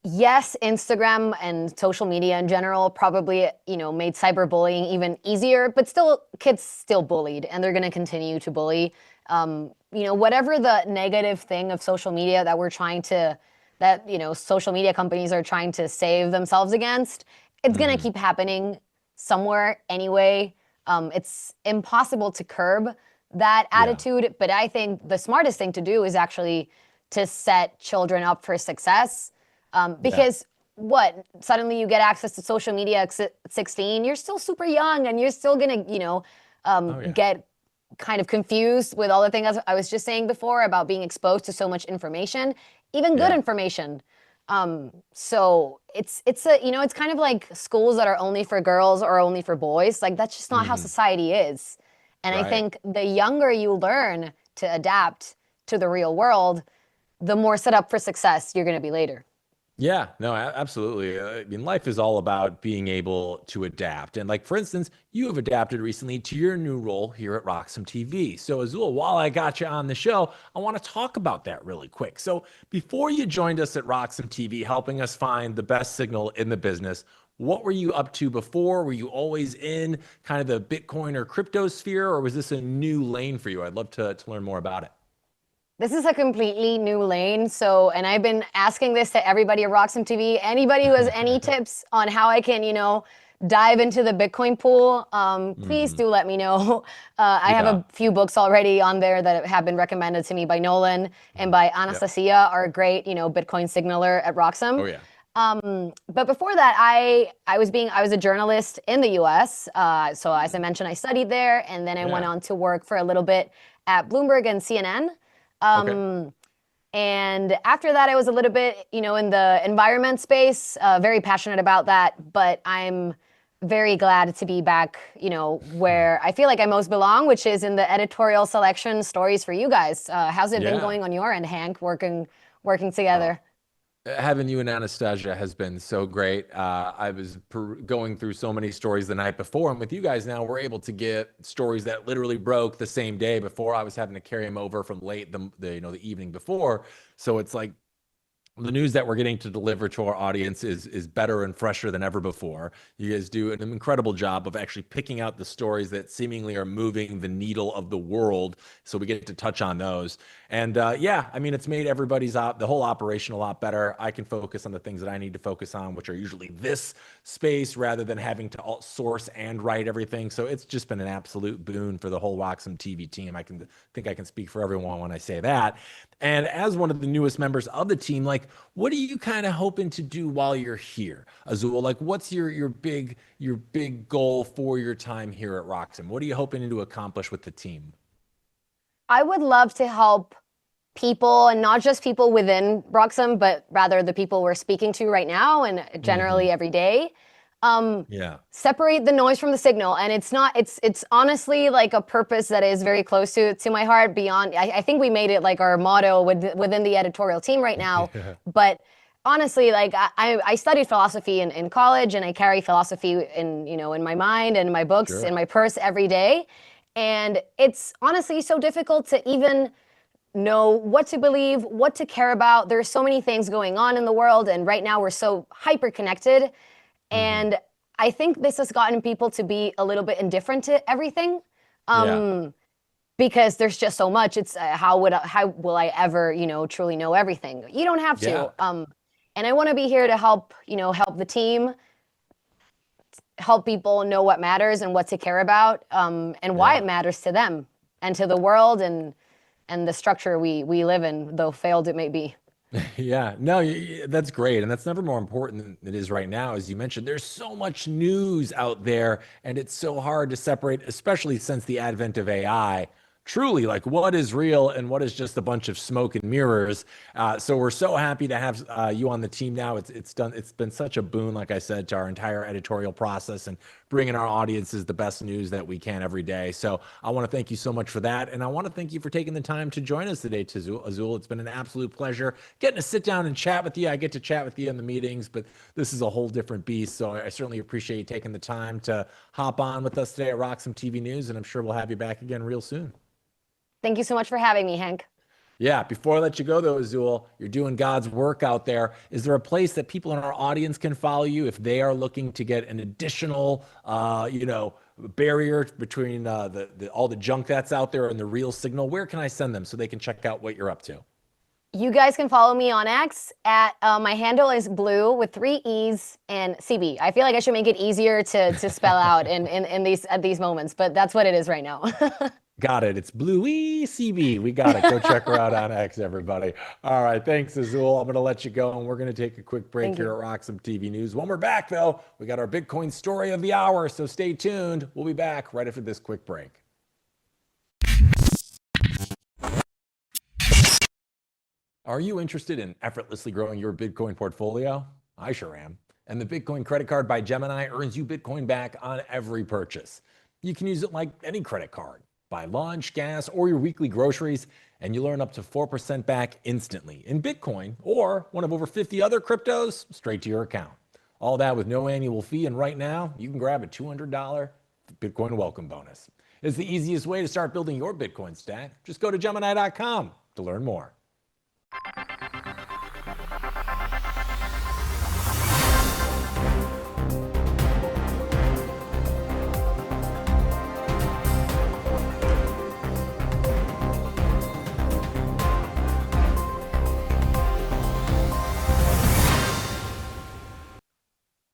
yes, Instagram and social media in general probably, made cyberbullying even easier, but still kids still bullied, and they're going to continue to bully. Whatever the negative thing of social media that social media companies are trying to save themselves against, it's going to keep happening somewhere anyway. It's impossible to curb that attitude, but I think the smartest thing to do is actually to set children up for success. Because suddenly you get access to social media at 16, you're still super young, and you're still going to, get kind of confused with all the things I was just saying before about being exposed to so much information, even good information. So it's a, you know, it's kind of like schools that are only for girls or only for boys. Like that's just not how society is. And I think the younger you learn to adapt to the real world, the more set up for success you're going to be later. Yeah, no, absolutely. I mean, life is all about being able to adapt. And like, for instance, you have adapted recently to your new role here at RoxomTV. So Azul, while I got you on the show, I want to talk about that really quick. So before you joined us at RoxomTV, helping us find the best signal in the business, what were you up to before? Were you always in kind of the Bitcoin or crypto sphere, or was this a new lane for you? I'd love to learn more about it. This is a completely new lane. So, and I've been asking this to everybody at RoxomTV. Anybody who has any tips on how I can, you know, dive into the Bitcoin pool, please do let me know. I have a few books already on there that have been recommended to me by Nolan and by Anastasia, our great, you know, Bitcoin signaler at Roxom. Oh yeah. But before that, I was a journalist in the US. So as I mentioned, I studied there, and then I went on to work for a little bit at Bloomberg and CNN. And after that, I was a little bit, you know, in the environment space, very passionate about that, but I'm very glad to be back, you know, where I feel like I most belong, which is in the editorial selection stories for you guys. How's it been going on your end, Hank, working together? Having you and Anastasia has been so great. I was going through so many stories the night before, and with you guys now, we're able to get stories that literally broke the same day. Before, I was having to carry them over from late the evening before. So it's like the news that we're getting to deliver to our audience is better and fresher than ever before. You guys do an incredible job of actually picking out the stories that seemingly are moving the needle of the world. So we get to touch on those. And yeah, I mean, it's made everybody's the whole operation a lot better. I can focus on the things that I need to focus on, which are usually this space, rather than having to source and write everything. So it's just been an absolute boon for the whole RoxomTV team. I think I can speak for everyone when I say that. And as one of the newest members of the team, like, what are you kind of hoping to do while you're here, Azul? Like, what's your big goal for your time here at Roxom? What are you hoping to accomplish with the team? I would love to help people, and not just people within Roxom, but rather the people we're speaking to right now and generally every day. Separate the noise from the signal. And it's honestly like a purpose that is very close to my heart. Beyond, I think we made it like our motto within the editorial team right now. But honestly, like I studied philosophy in college, and I carry philosophy in my mind and in my books, in my purse every day. And it's honestly so difficult to even know what to believe, what to care about. There's so many things going on in the world, and right now we're so hyper connected. And I think this has gotten people to be a little bit indifferent to everything, because there's just so much. It's how will I ever, truly know everything? You don't have to. And I want to be here to help the team, help people know what matters and what to care about, and why it matters to them and to the world and the structure we live in, though failed it may be. Yeah, no, that's great. And that's never more important than it is right now. As you mentioned, there's so much news out there, and it's so hard to separate, especially since the advent of AI. Truly, like, what is real and what is just a bunch of smoke and mirrors. So we're so happy to have you on the team now. It's been such a boon, like I said, to our entire editorial process and bringing our audiences the best news that we can every day. So I want to thank you so much for that. And I want to thank you for taking the time to join us today, Azul. It's been an absolute pleasure getting to sit down and chat with you. I get to chat with you in the meetings, but this is a whole different beast. So I certainly appreciate you taking the time to hop on with us today at RoxomTV News. And I'm sure we'll have you back again real soon. Thank you so much for having me, Hank. Yeah, before I let you go though, Azul, you're doing God's work out there. Is there a place that people in our audience can follow you if they are looking to get an additional, barrier between all the junk that's out there and the real signal? Where can I send them so they can check out what you're up to? You guys can follow me on X at my handle is blue with 3 E's and CB. I feel like I should make it easier to spell out at these moments, but that's what it is right now. Got it. It's Bluey CB. We got it. Go check her out on X, everybody. All right. Thanks, Azul. I'm going to let you go, and we're going to take a quick break here at RoxomTV News. When we're back, though, we got our Bitcoin story of the hour, so stay tuned. We'll be back right after this quick break. Are you interested in effortlessly growing your Bitcoin portfolio? I sure am. And the Bitcoin credit card by Gemini earns you Bitcoin back on every purchase. You can use it like any credit card. Buy lunch, gas, or your weekly groceries, and you'll earn up to 4% back instantly in Bitcoin or one of over 50 other cryptos straight to your account. All that with no annual fee, and right now, you can grab a $200 Bitcoin welcome bonus. It's the easiest way to start building your Bitcoin stack. Just go to Gemini.com to learn more.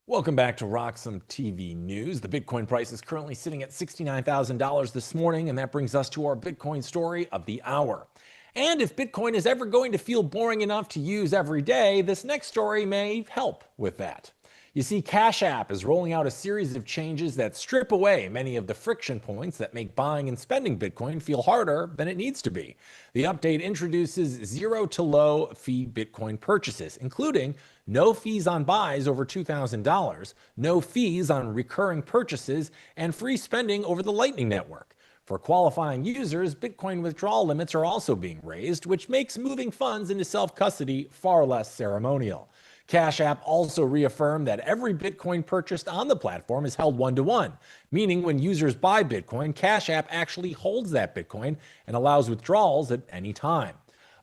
Welcome back to Roxom TV News. The Bitcoin price is currently sitting at $69,000 this morning, and that brings us to our Bitcoin story of the hour. And if Bitcoin is ever going to feel boring enough to use every day, this next story may help with that. You see, Cash App is rolling out a series of changes that strip away many of the friction points that make buying and spending Bitcoin feel harder than it needs to be. The update introduces zero to low fee Bitcoin purchases, including no fees on buys over $2,000, no fees on recurring purchases, and free spending over the Lightning Network. For qualifying users, Bitcoin withdrawal limits are also being raised, which makes moving funds into self-custody far less ceremonial. Cash App also reaffirmed that every Bitcoin purchased on the platform is held one-to-one, meaning when users buy Bitcoin, Cash App actually holds that Bitcoin and allows withdrawals at any time.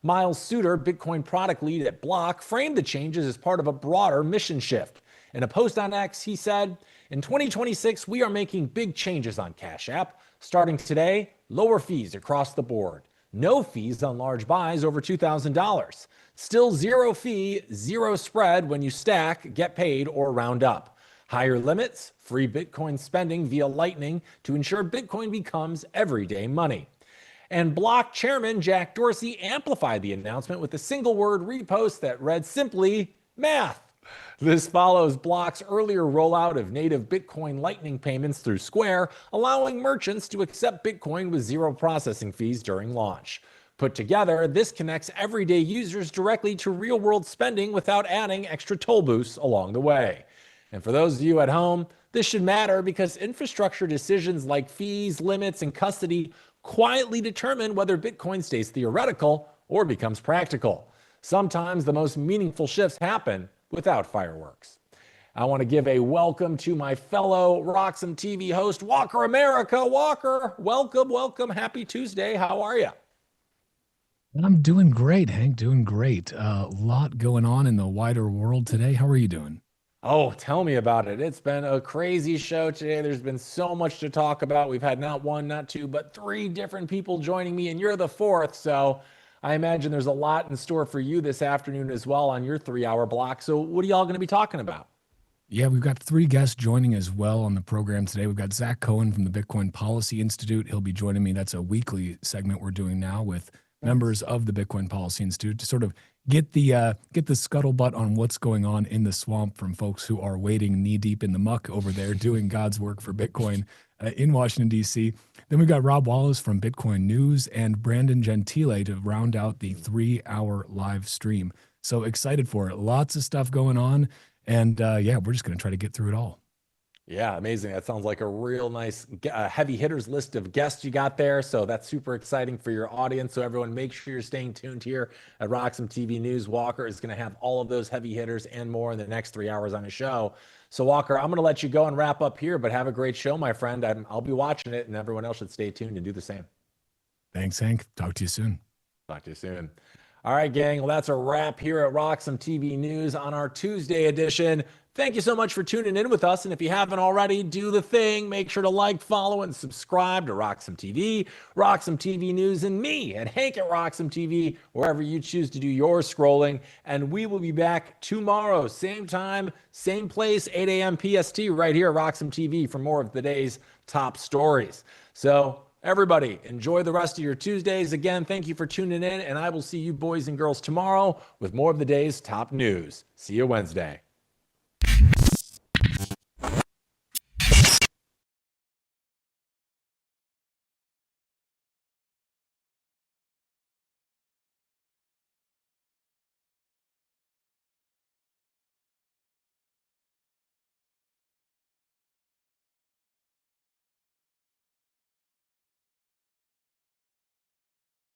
Miles Suter, Bitcoin product lead at Block, framed the changes as part of a broader mission shift. In a post on X, he said, "In 2026, we are making big changes on Cash App. Starting today, lower fees across the board. No fees on large buys over $2,000. Still zero fee, zero spread when you stack, get paid, or round up. Higher limits, free Bitcoin spending via Lightning to ensure Bitcoin becomes everyday money." And Block chairman Jack Dorsey amplified the announcement with a single word repost that read simply, "Math." This follows Block's earlier rollout of native Bitcoin Lightning payments through Square, allowing merchants to accept Bitcoin with zero processing fees during launch. Put together, this connects everyday users directly to real-world spending without adding extra toll booths along the way. And for those of you at home, this should matter because infrastructure decisions like fees, limits, and custody quietly determine whether Bitcoin stays theoretical or becomes practical. Sometimes the most meaningful shifts happen without fireworks. I want to give a welcome to my fellow Roxom TV host, Walker America. Walker, welcome. Happy Tuesday. How are you? I'm doing great, Hank. Doing great. A lot going on in the wider world today. How are you doing? Oh, tell me about it. It's been a crazy show today. There's been so much to talk about. We've had not one, not two, but three different people joining me, and you're the fourth. So I imagine there's a lot in store for you this afternoon as well on your 3-hour block. So what are y'all going to be talking about? Yeah, we've got 3 guests joining as well on the program today. We've got Zach Cohen from the Bitcoin Policy Institute. He'll be joining me. That's a weekly segment we're doing now with members of the Bitcoin Policy Institute to sort of get the scuttlebutt on what's going on in the swamp from folks who are wading knee deep in the muck over there doing God's work for Bitcoin in Washington, D.C. Then we've got Rob Wallace from Bitcoin News and Brandon Gentile to round out the 3-hour live stream. So excited for it. Lots of stuff going on. And yeah, we're just going to try to get through it all. Yeah, amazing. That sounds like a real nice heavy hitters list of guests you got there. So that's super exciting for your audience. So everyone, make sure you're staying tuned here at Roxom TV News. Walker is going to have all of those heavy hitters and more in the next 3 hours on his show. So Walker, I'm going to let you go and wrap up here, but have a great show, my friend. I'll be watching it, and everyone else should stay tuned and do the same. Thanks, Hank. Talk to you soon. Talk to you soon. All right, gang. Well, that's a wrap here at Roxom TV News on our Tuesday edition. Thank you so much for tuning in with us. And if you haven't already, do the thing. Make sure to like, follow, and subscribe to Roxom TV, Roxom TV News, and me and Hank at Roxom TV, wherever you choose to do your scrolling. And we will be back tomorrow, same time, same place, 8 a.m. PST, right here at Roxom TV for more of the day's top stories. So everybody, enjoy the rest of your Tuesdays. Again, thank you for tuning in, and I will see you boys and girls tomorrow with more of the day's top news. See you Wednesday.